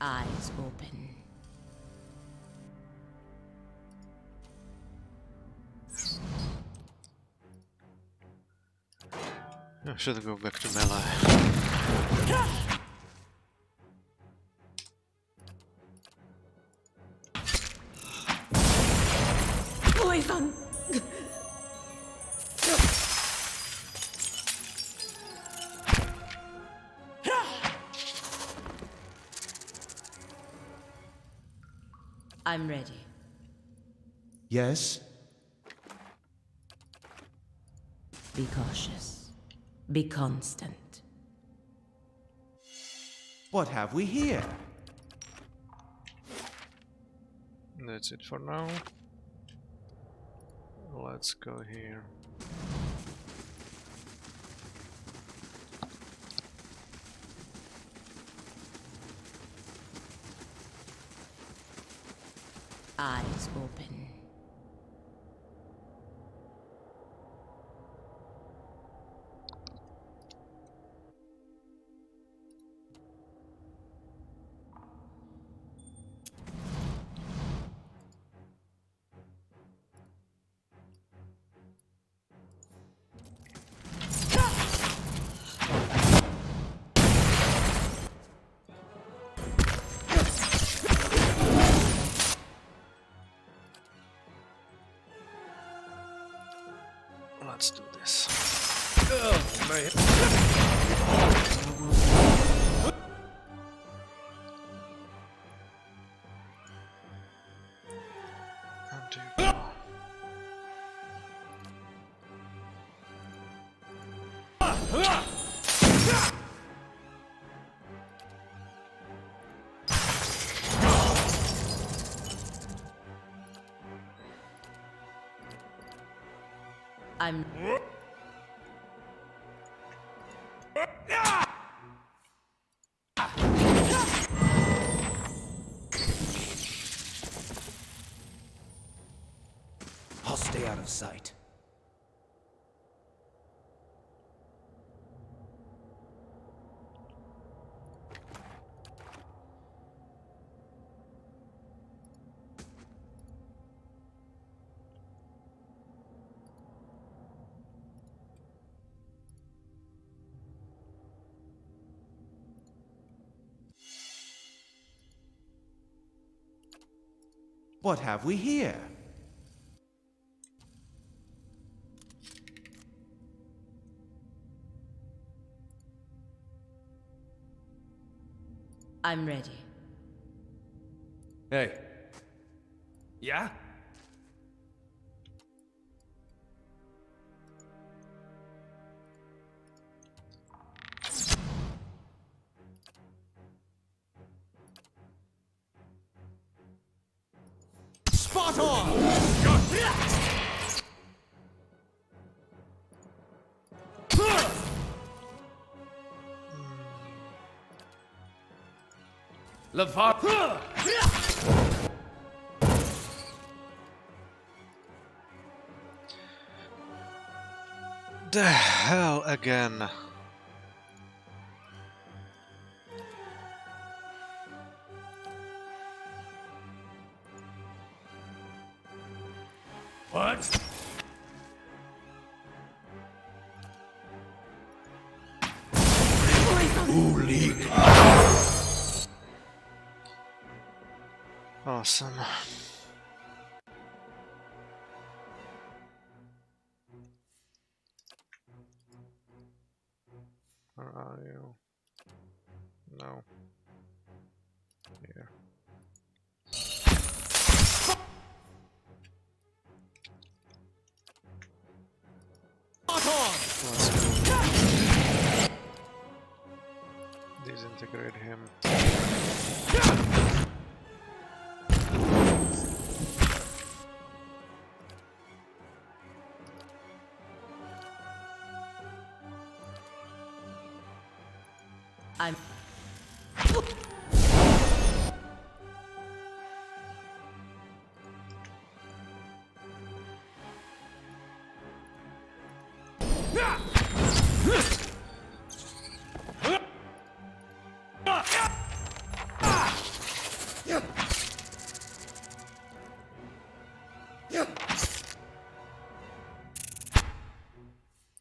Eyes open. I should go back to melee. Poison! I'm ready. Yes? Be cautious. Be constant. What have we here? That's it for now. Let's go here. Eyes open. Let's do this. Oh, man. And do go. I'm... I'll stay out of sight. What have we here? I'm ready. Hey. Yeah? Spot on! Lavar. The hell again? What? Awesome. Where are you? No. Here. Let's go. Disintegrate him. I'm...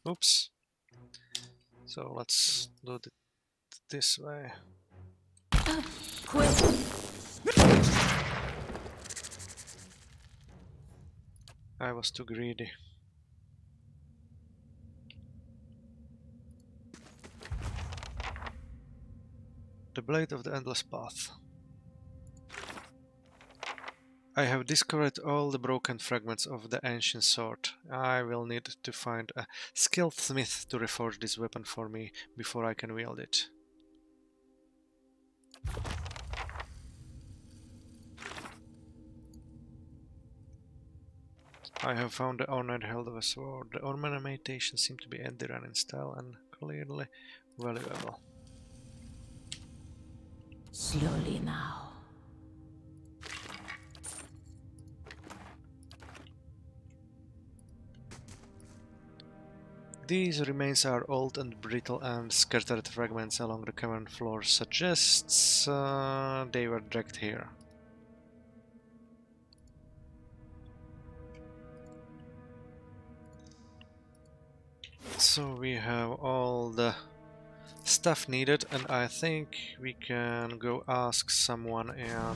Oops. So let's do it this way. Quit! I was too greedy. The Blade of the Endless Path. I have discovered all the broken fragments of the ancient sword. I will need to find a skilled smith to reforge this weapon for me before I can wield it. I have found the ornate hilt of a sword. The ornamentations seem to be Endiran in style and clearly valuable. Slowly now. These remains are old and brittle, and scattered fragments along the cavern floor suggests they were dragged here. So we have all the stuff needed, and I think we can go ask someone in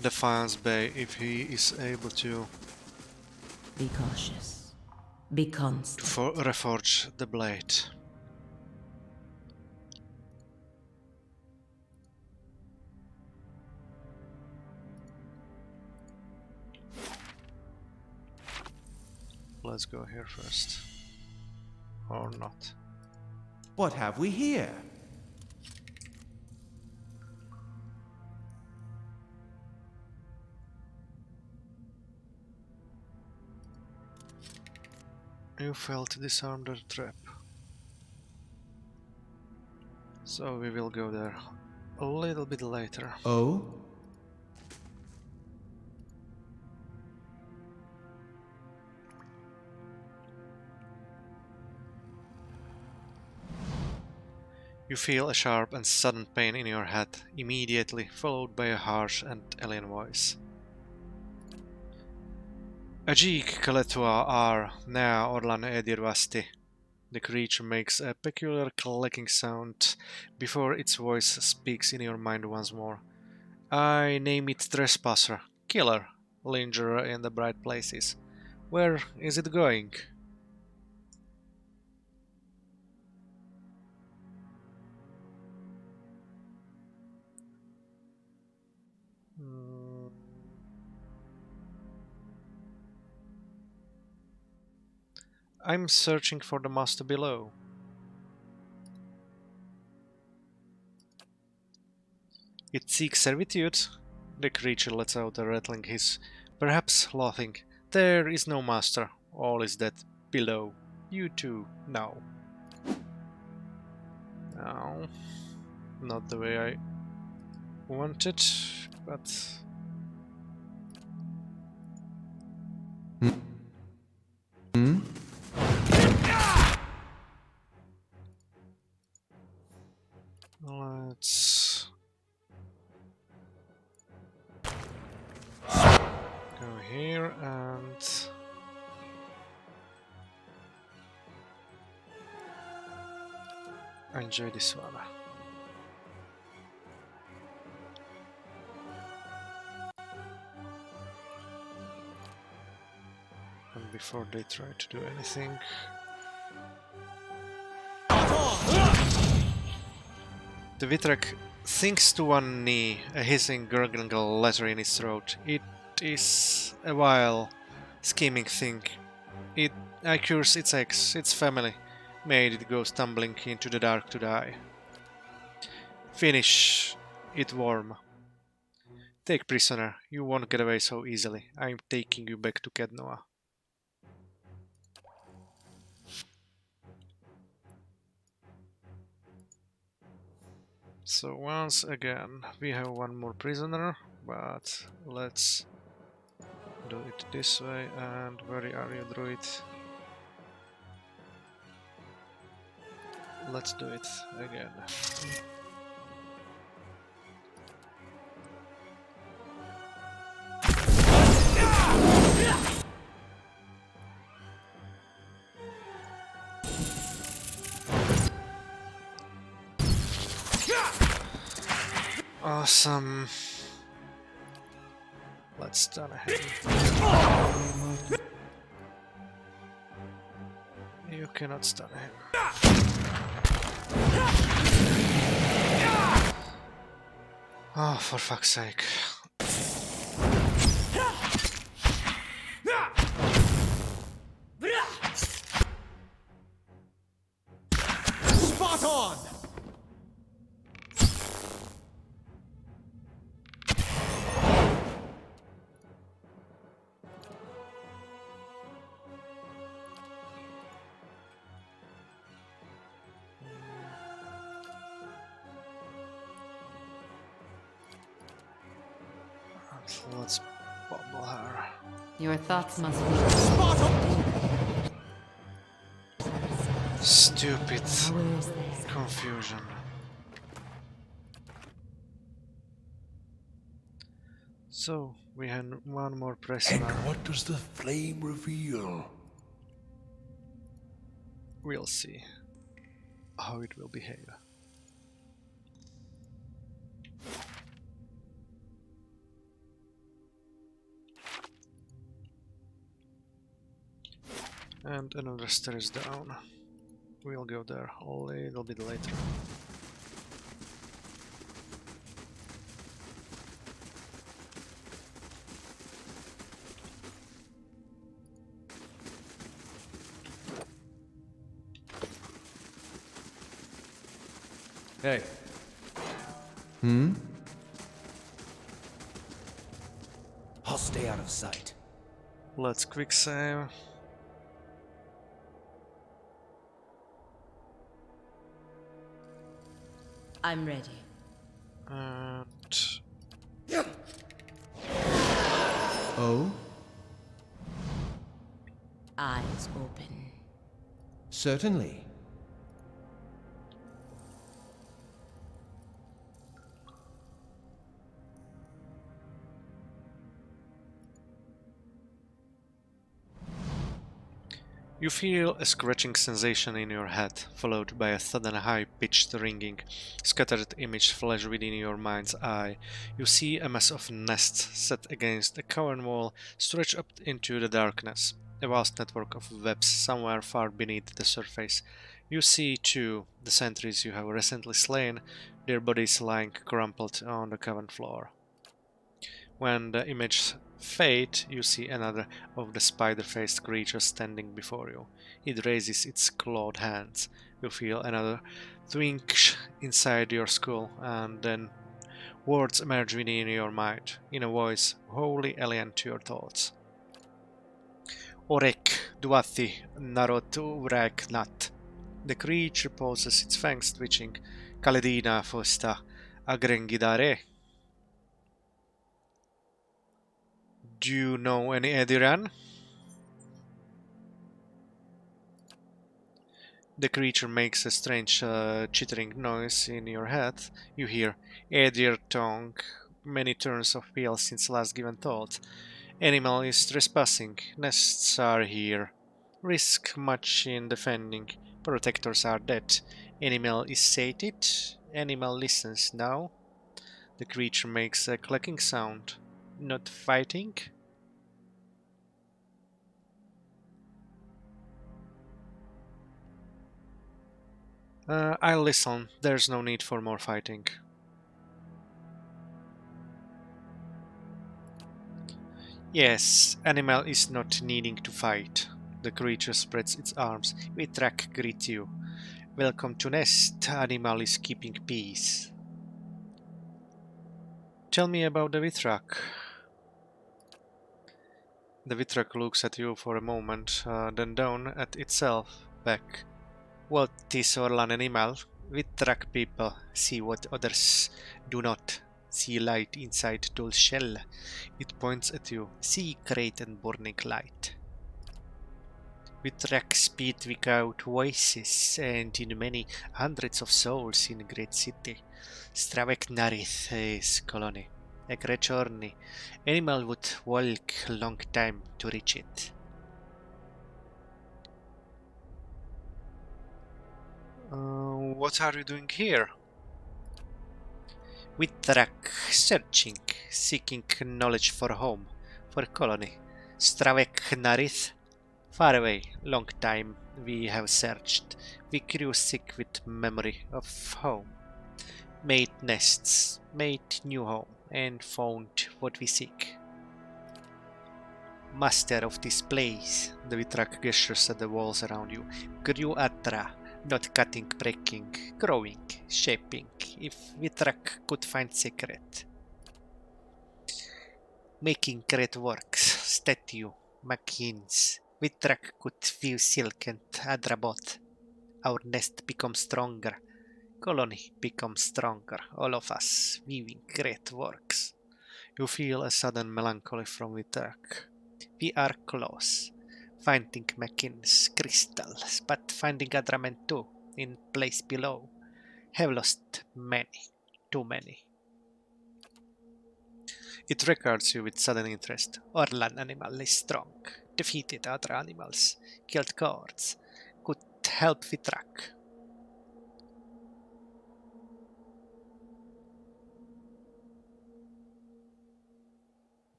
Defiance Bay if he is able to Be cautious. Be constant. reforge the blade. Let's go here first. Or not. What have we here? You failed to disarm the trap. So we will go there a little bit later. Oh? You feel a sharp and sudden pain in your head, immediately followed by a harsh and alien voice. Ajik Kaletua ar nea orlan edirvasti. The creature makes a peculiar clicking sound before its voice speaks in your mind once more. I name it Trespasser, Killer, Lingerer in the bright places. Where is it going? I'm searching for the master below. It seeks servitude. The creature lets out a rattling hiss, perhaps laughing. There is no master. All is dead below. You too, now. No, not the way I wanted, but... Hmm? Let's go here and enjoy this one. And before they try to do anything, the Vitrak sinks to one knee, a hissing, gurgling letter in its throat. It is a vile, scheming thing. It accused its ex, its family, made it go stumbling into the dark to die. Finish it, worm. Take prisoner. You won't get away so easily. I'm taking you back to Kednoa. So once again, we have one more prisoner, but let's do it this way. And where are you, druid? Let's do it again. Awesome. Let's stun him. You cannot stun him. Oh, for fuck's sake. Spot on! Let's bubble her. Your thoughts must be Stupid Where is this? confusion. So, we have one more And prisoner. what does the flame reveal? We'll see how it will behave. And another stair is down. We'll go there a little bit later. Hey, Hmm? I'll stay out of sight. Let's quick save. I'm ready. And Oh? Eyes open. Certainly. you feel a scratching sensation in your head, followed by a sudden high-pitched ringing. Scattered image flash within your mind's eye. You see a mass of nests set against a cavern wall stretched up into the darkness. A vast network of webs somewhere far beneath the surface. You see, too, the sentries you have recently slain, their bodies lying crumpled on the cavern floor. When the image fades, you see another of the spider-faced creatures standing before you. It raises its clawed hands. You feel another twinge inside your skull, and then words emerge within your mind, in a voice wholly alien to your thoughts. Orek duathi narotu nat. The creature poses its fangs twitching. Kaledina fosta agrengidare. Do you know any Ediran? The creature makes a strange chittering noise in your head. You hear Edir tongue, many turns of wheel since last given thought. Animal is trespassing, nests are here. Risk much in defending, protectors are dead. Animal is sated, animal listens now. The creature makes a clucking sound. Not fighting? I'll listen. There's no need for more fighting. Yes, animal is not needing to fight. The creature spreads its arms. Vitrak greet you. Welcome to nest. Animal is keeping peace. Tell me about the Vitrak. The Vitrak looks at you for a moment, then down at itself, back. What is Orlan animal? Vitrak people see what others do not. See light inside Doll's shell. It points at you. See great and burning light. Vitrak speed without voices and in many hundreds of souls in great city. Stravek Narith is colony. A great journey. Animal would walk long time to reach it. What are you doing here? Vitrak, searching, seeking knowledge for home, for colony. Stravek Narith, far away, long time we have searched. We grew sick with memory of home. Made nests, made new home, and found what we seek. Master of this place, the Vitrak gestures at the walls around you. Grew Atra, not cutting, breaking, growing, shaping. If Vitrak could find secret. Making great works, statue, machines. Vitrak could weave silk and Adrabot. Our nest becomes stronger. Colony becomes stronger. All of us weaving great works. You feel a sudden melancholy from Vitrak. We are close, finding machines, crystals, but finding Adrament too, in place below. Have lost many, too many. It regards you with sudden interest. Orlan animal is strong, defeated other animals, killed guards, could help Vitrak.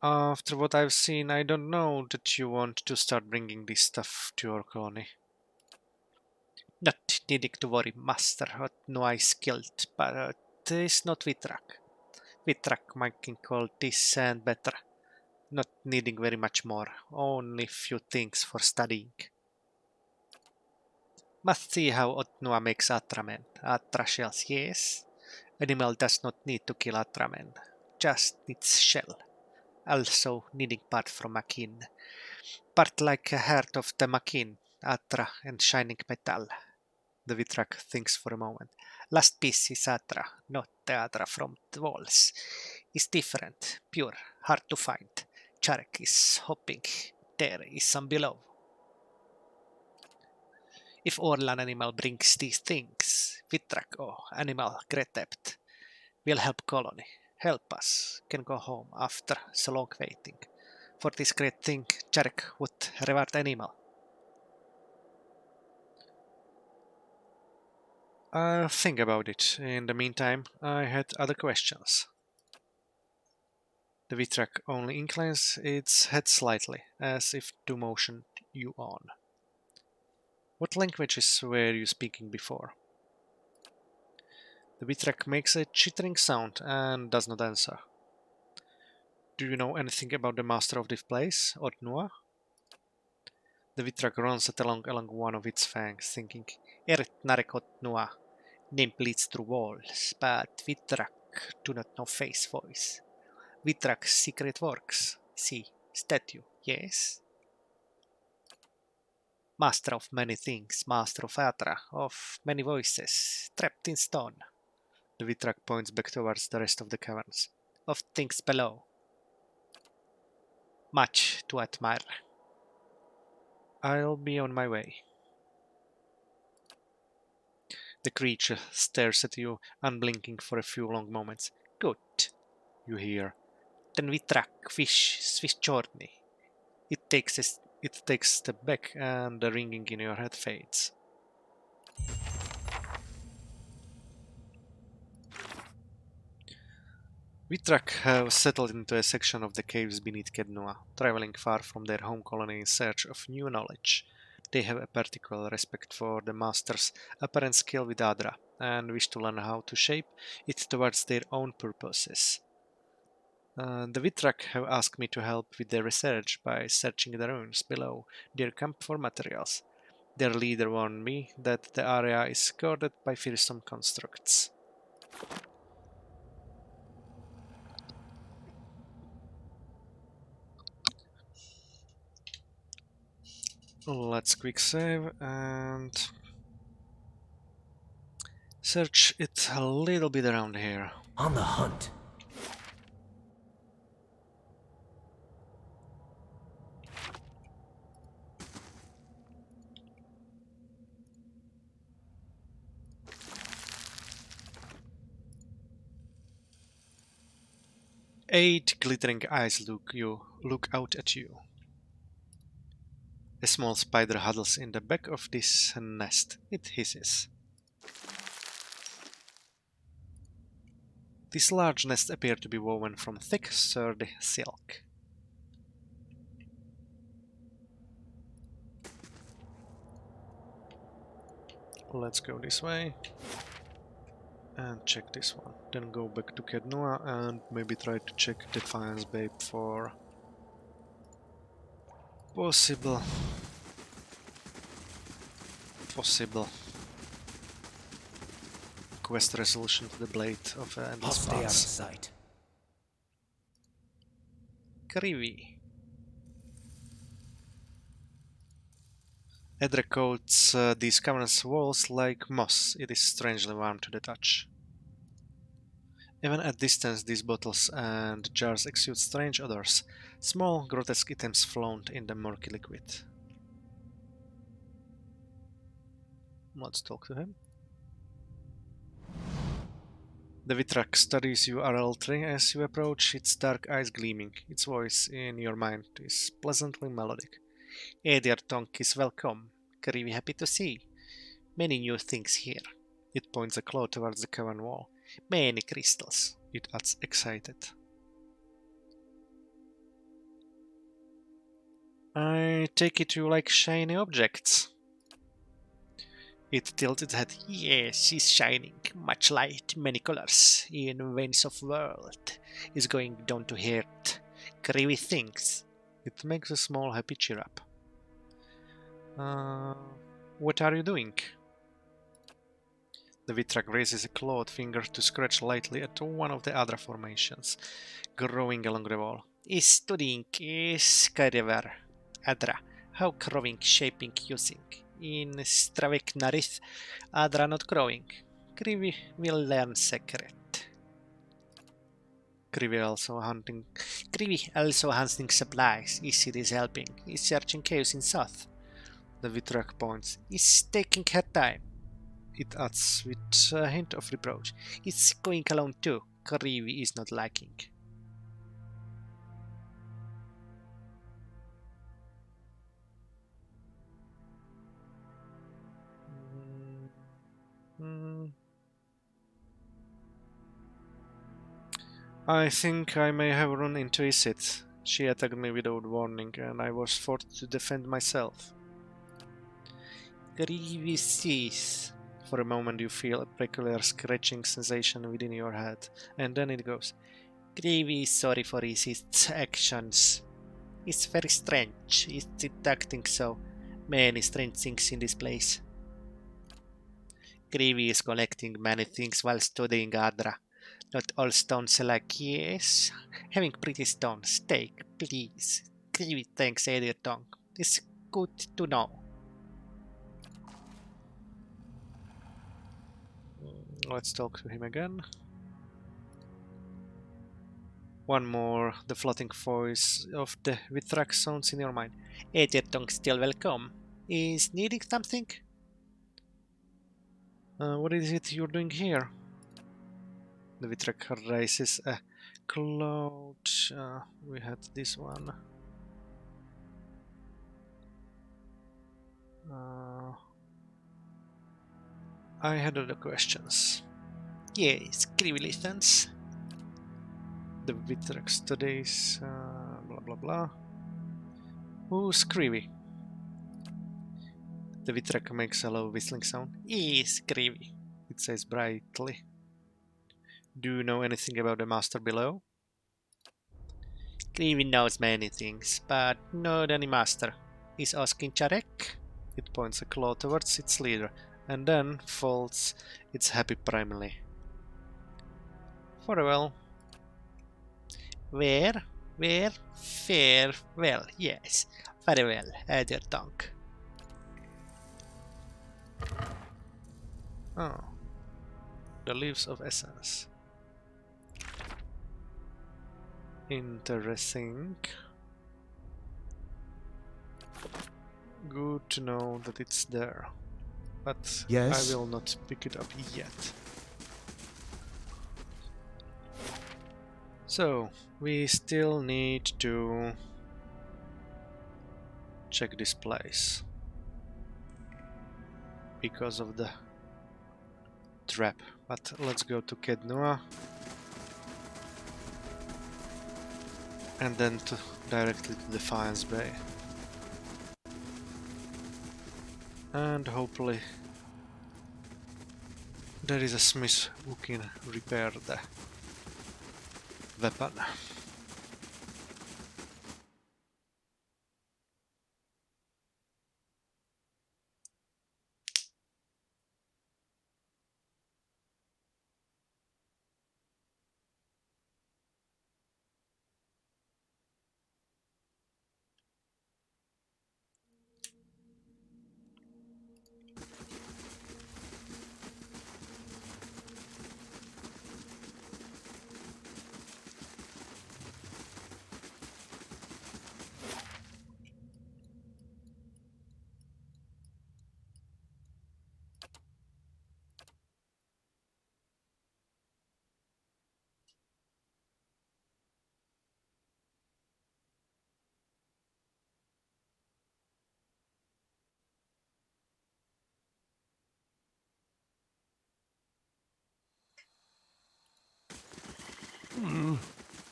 After what I've seen, I don't know that you want to start bringing this stuff to your colony. Not needing to worry, master. No, I skilled, but it's not Vitrak. Vitrak making all this and better. Not needing very much more. Only few things for studying. Must see how Otnua makes Atramen. Atra shells, yes. Animal does not need to kill Atramen. Just needs shell. Also needing part from Makin. Part like a heart of the Makin, Atra and shining metal. The Vitrak thinks for a moment. Last piece is Atra, not the Atra from the walls. It's different, pure, hard to find. Charek is hoping there is some below. If Orlan animal brings these things, Vitrak, oh, animal great depth, will help colony. Help us, can go home after so long waiting. For this great thing, Charek would reward animal. I'll think about it. In the meantime, I had other questions. The Vitrak only inclines its head slightly, as if to motion you on. What languages were you speaking before? The Vitrak makes a chittering sound and does not answer. Do you know anything about the master of this place, Otnua? The Vitrak runs it along one of its fangs, thinking, Eret Narek Otnua. Name bleeds through walls, but Vitrak do not know face voice. Vitrak's secret works. See, statue, yes? Master of many things, master of Atra, of many voices, trapped in stone. The Vitrak points back towards the rest of the caverns. Of things below. Much to admire. I'll be on my way. The creature stares at you, unblinking for a few long moments. Good, you hear. Then Vitrak, fish, swift journey. It takes a step back and the ringing in your head fades. Vitrak have settled into a section of the caves beneath Kednua, traveling far from their home colony in search of new knowledge. They have a particular respect for the master's apparent skill with Adra, and wish to learn how to shape it towards their own purposes. The Vitrak have asked me to help with their research by searching the ruins below their camp for materials. Their leader warned me that the area is guarded by fearsome constructs. Let's quick save and Search it a little bit around here. On the hunt. Eight glittering eyes look out at you. A small spider huddles in the back of this nest. It hisses. This large nest appears to be woven from thick, sturdy silk. Let's go this way. And check this one. Then go back to Kednua and maybe try to check Defiance Babe for possible quest resolution to the Blade of I'll Endless stay out of Paths. sight. Krivi. Edra coats these cavernous walls like moss. It is strangely warm to the touch. Even at distance, these bottles and jars exude strange odors, small, grotesque items float in the murky liquid. Let's talk to him. The Vitrak studies you RL3 as you approach, its dark eyes gleaming. Its voice in your mind is pleasantly melodic. Edir Tonk is welcome. Krivi happy to see. Many new things here. It points a claw towards the cavern wall. Many crystals. It adds excited. I take it you like shiny objects. It tilts its head. Yes, she's shining. Much light, many colors. In veins of world. Is going down to heart. Krivi thinks. It makes a small happy cheer up. What are you doing? The Vitrak raises a clawed finger to scratch lightly at one of the other formations, growing along the wall. Is studying Skyriver, Adra, how growing, shaping, using. In Stravik Narith, Adra not growing. Krivi will learn secret. Krivi also hunting supplies. Isid is helping. Is searching caves in south. The Vitrak points. Is taking her time. It adds with a hint of reproach. It's going alone too. Krivi is not liking. I think I may have run into Isid. She attacked me without warning and I was forced to defend myself. Krivi sees. For a moment you feel a peculiar scratching sensation within your head, and then it goes. Krivi is sorry for his actions. It's very strange. It's acting so many strange things in this place. Krivi is collecting many things while studying Adra. Not all stones alike, yes. Having pretty stones, take, please. Krivi thanks Edir Tongue. It's good to know. Let's talk to him again. One more, the floating voice of the Vitrak sounds in your mind. Edir Tongue still welcome. Is needing something? What is it you're doing here? The Vitrak raises a cloud. We had this one. I had other questions. Yes, Krivi listens. The Vitrak studies. Blah blah blah. Who's Krivi? The Vitrak makes a low whistling sound. Yes, Krivi, it says brightly. Do you know anything about the master below? Krivi knows many things, but not any master. Is asking Charek? It points a claw towards its leader, and then folds its happy primarily. Farewell. Where? Farewell, yes. Farewell, Edir Tongue. Oh. The Leaves of Essence. Interesting. Good to know that it's there. But Yes? I will not pick it up yet. So, we still need to check this place. Because of the trap. But let's go to Kednua. And then directly to Defiance Bay. And hopefully there is a smith who can repair the weapon.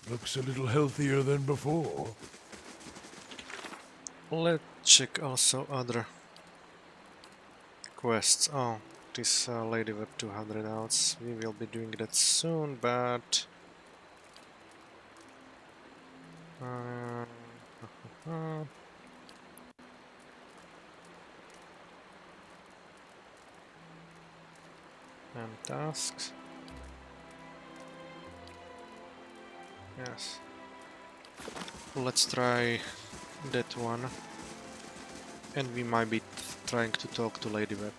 Looks a little healthier than before. Let's check also other quests. Oh, this lady with 200 outs. We will be doing that soon, but and tasks. Yes. Let's try that one. And we might be trying to talk to Lady Web.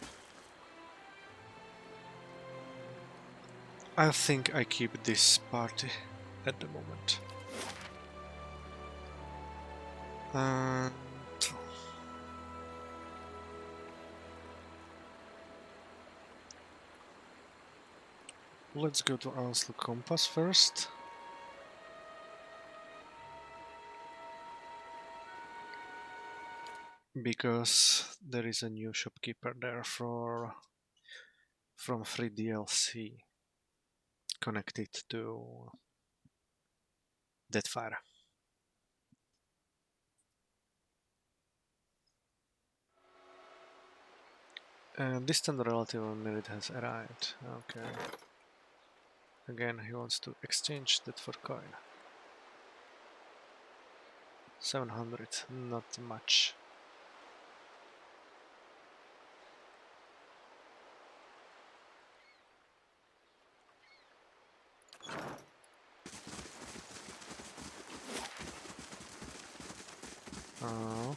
I think I keep this party at the moment. And let's go to Ansel Compass first. Because there is a new shopkeeper there from free DLC connected to Deathfire. And distant relative on Merit has arrived. Okay. Again, he wants to exchange that for coin. 700, not much. Oh.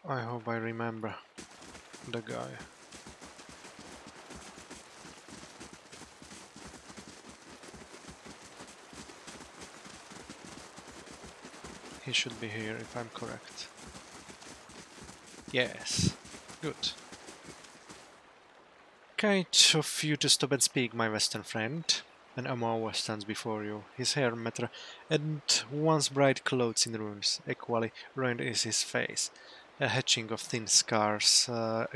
I hope I remember the guy. He should be here if I'm correct. Yes. Good. Kind of you to stop and speak, my western friend. An Amor stands before you, his hair matter, and once bright clothes in ruins. Equally ruined is his face, a hatching of thin scars,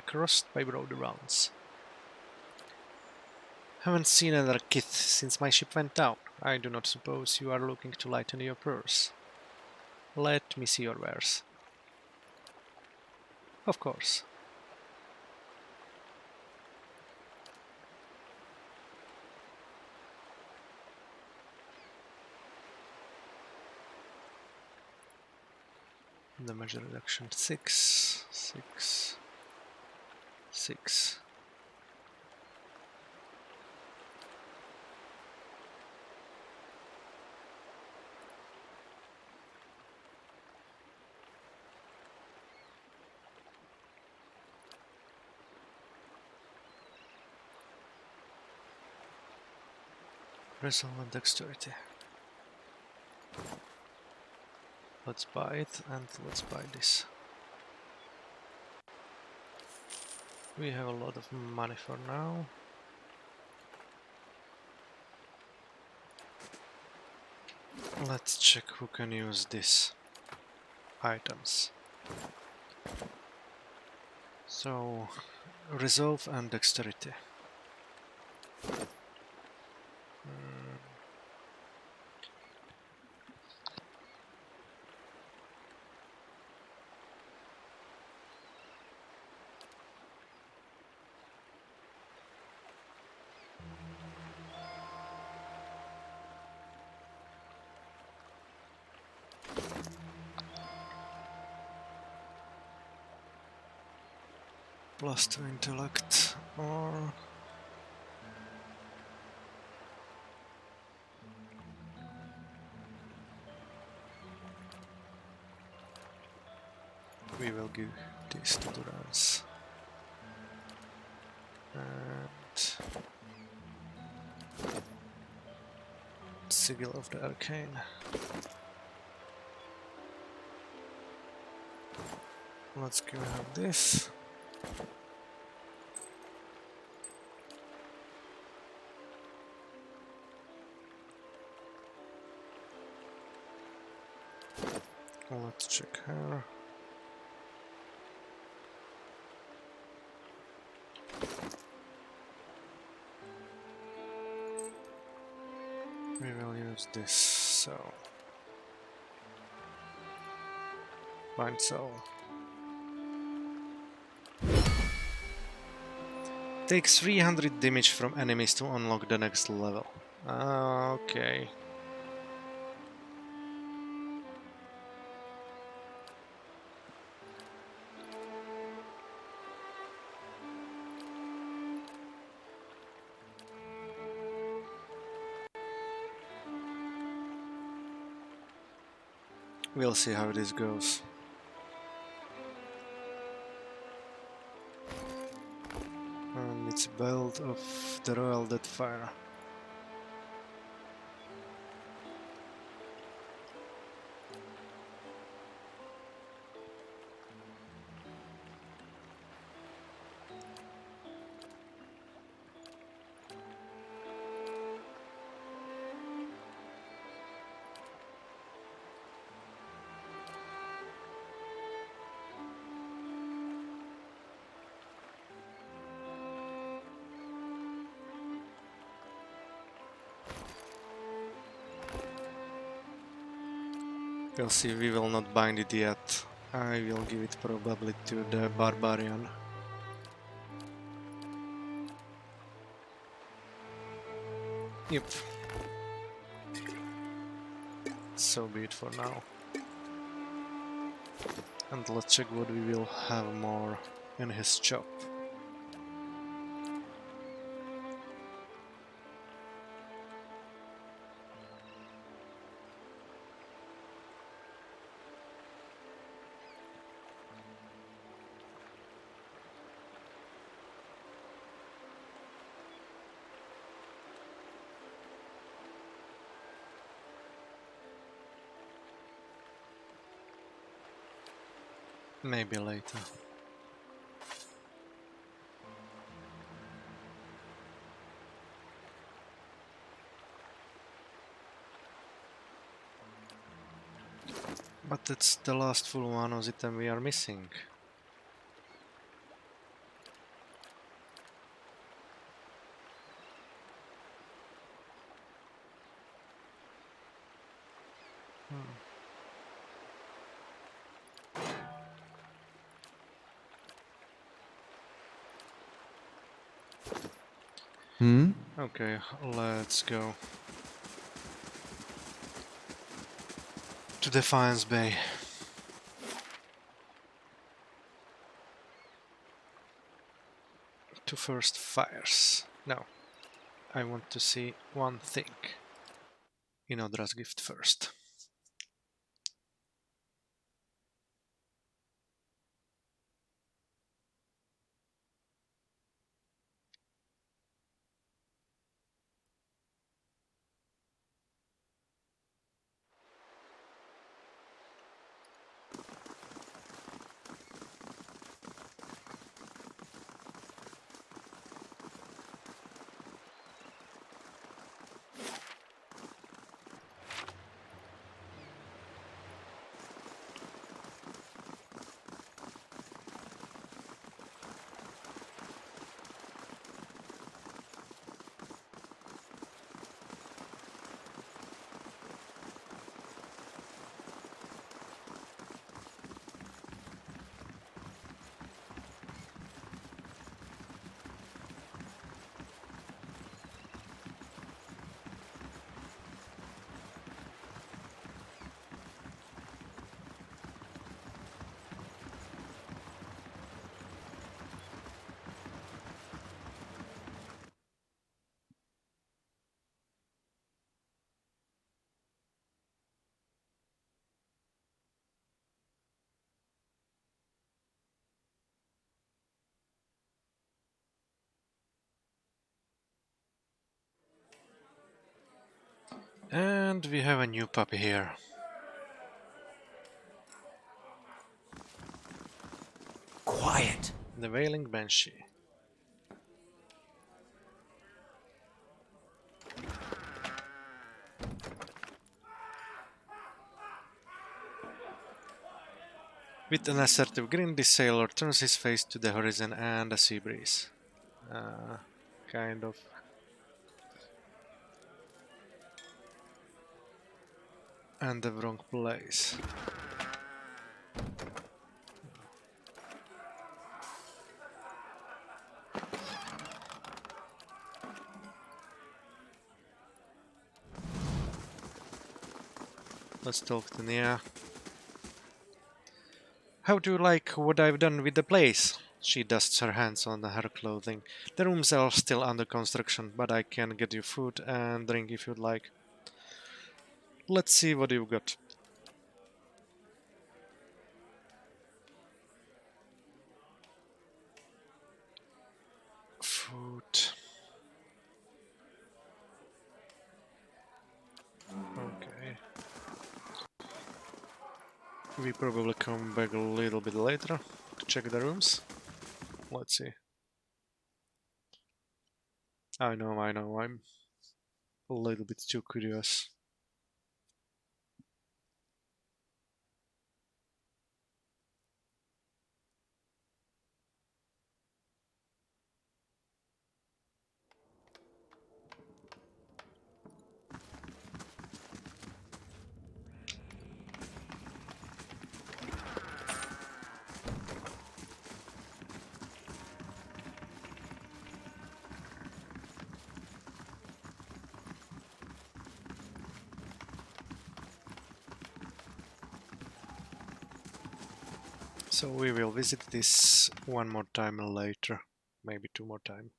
crossed by broad rounds. Haven't seen another kith since my ship went down. I do not suppose you are looking to lighten your purse. Let me see your wares. Of course. Damage reduction 6, 6, 6. Resolve and dexterity. Let's buy it and let's buy this. We have a lot of money for now. Let's check who can use this items. So, resolve and dexterity. Plus 2 intellect, or we will give this to Durance. And Sigil of the Arcane. Let's give her this. Let's check her. We will use this, so Bind Soul. Takes 300 damage from enemies to unlock the next level. Okay. We'll see how this goes. And it's build of the Royal Deadfire. We'll see, we will not bind it yet. I will give it probably to the Barbarian. Yep. So be it for now. And let's check what we will have more in his shop. Maybe later. But it's the last full Manos item we are missing. Okay, let's go to Defiance Bay. To first fires. No, I want to see one thing. Inodra's gift first. And we have a new puppy here. Quiet. The Wailing Banshee. With an assertive grin, this sailor turns his face to the horizon and a sea breeze. Kind of. And the wrong place. Let's talk to Nia. How do you like what I've done with the place? She dusts her hands on her clothing. The rooms are still under construction, but I can get you food and drink if you'd like. Let's see what you've got. Food. Okay. We probably come back a little bit later to check the rooms. Let's see. I know, I'm a little bit too curious. So we will visit this one more time later, maybe two more times.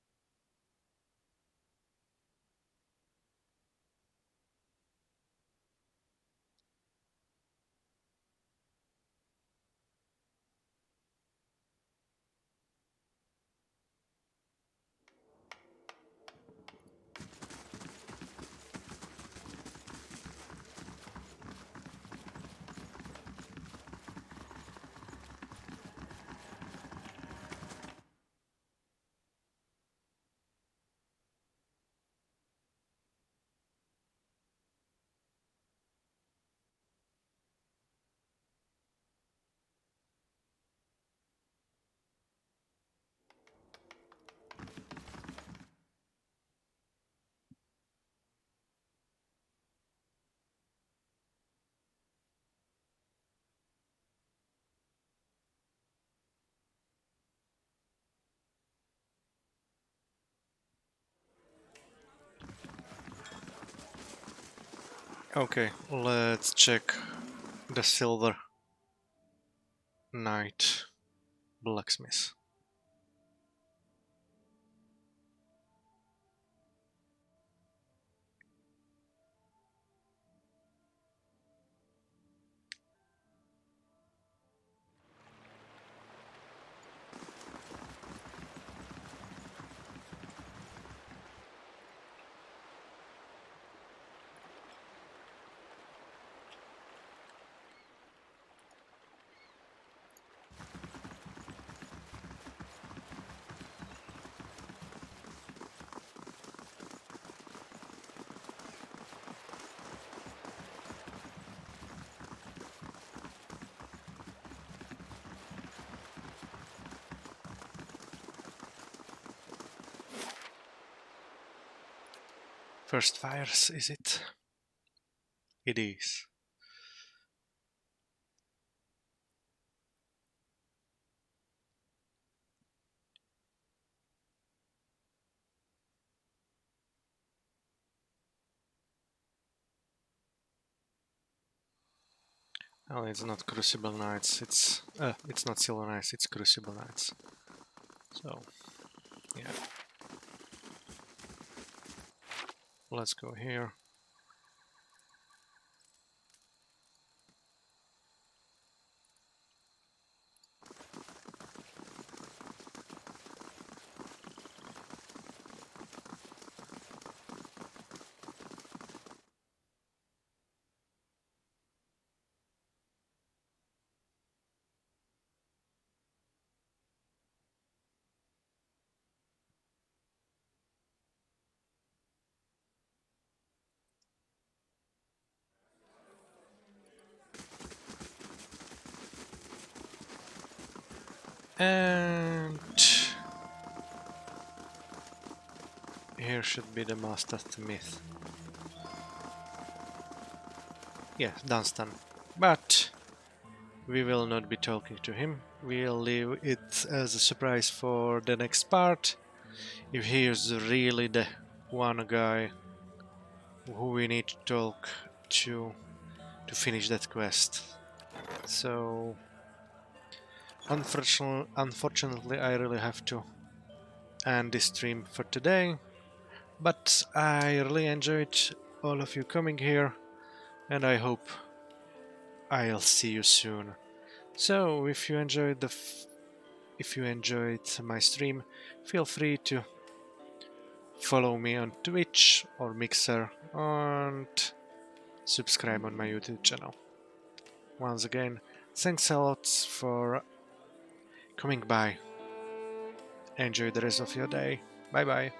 Okay, let's check the Silver Knight blacksmith. First fires, is it? It is. Oh, it's not Crucible Knights, it's not Silver Knights, it's Crucible Knights. So, yeah. Let's go here. And here should be the Master Smith. Yeah, Dunstan. But we will not be talking to him. We'll leave it as a surprise for the next part. If he is really the one guy who we need to talk to finish that quest. So unfortunately I really have to end this stream for today, but I really enjoyed all of you coming here, and I hope I'll see you soon. So if you enjoyed my stream, feel free to follow me on Twitch or Mixer and subscribe on my YouTube channel. Once again, thanks a lot for coming by. Enjoy the rest of your day. Bye bye.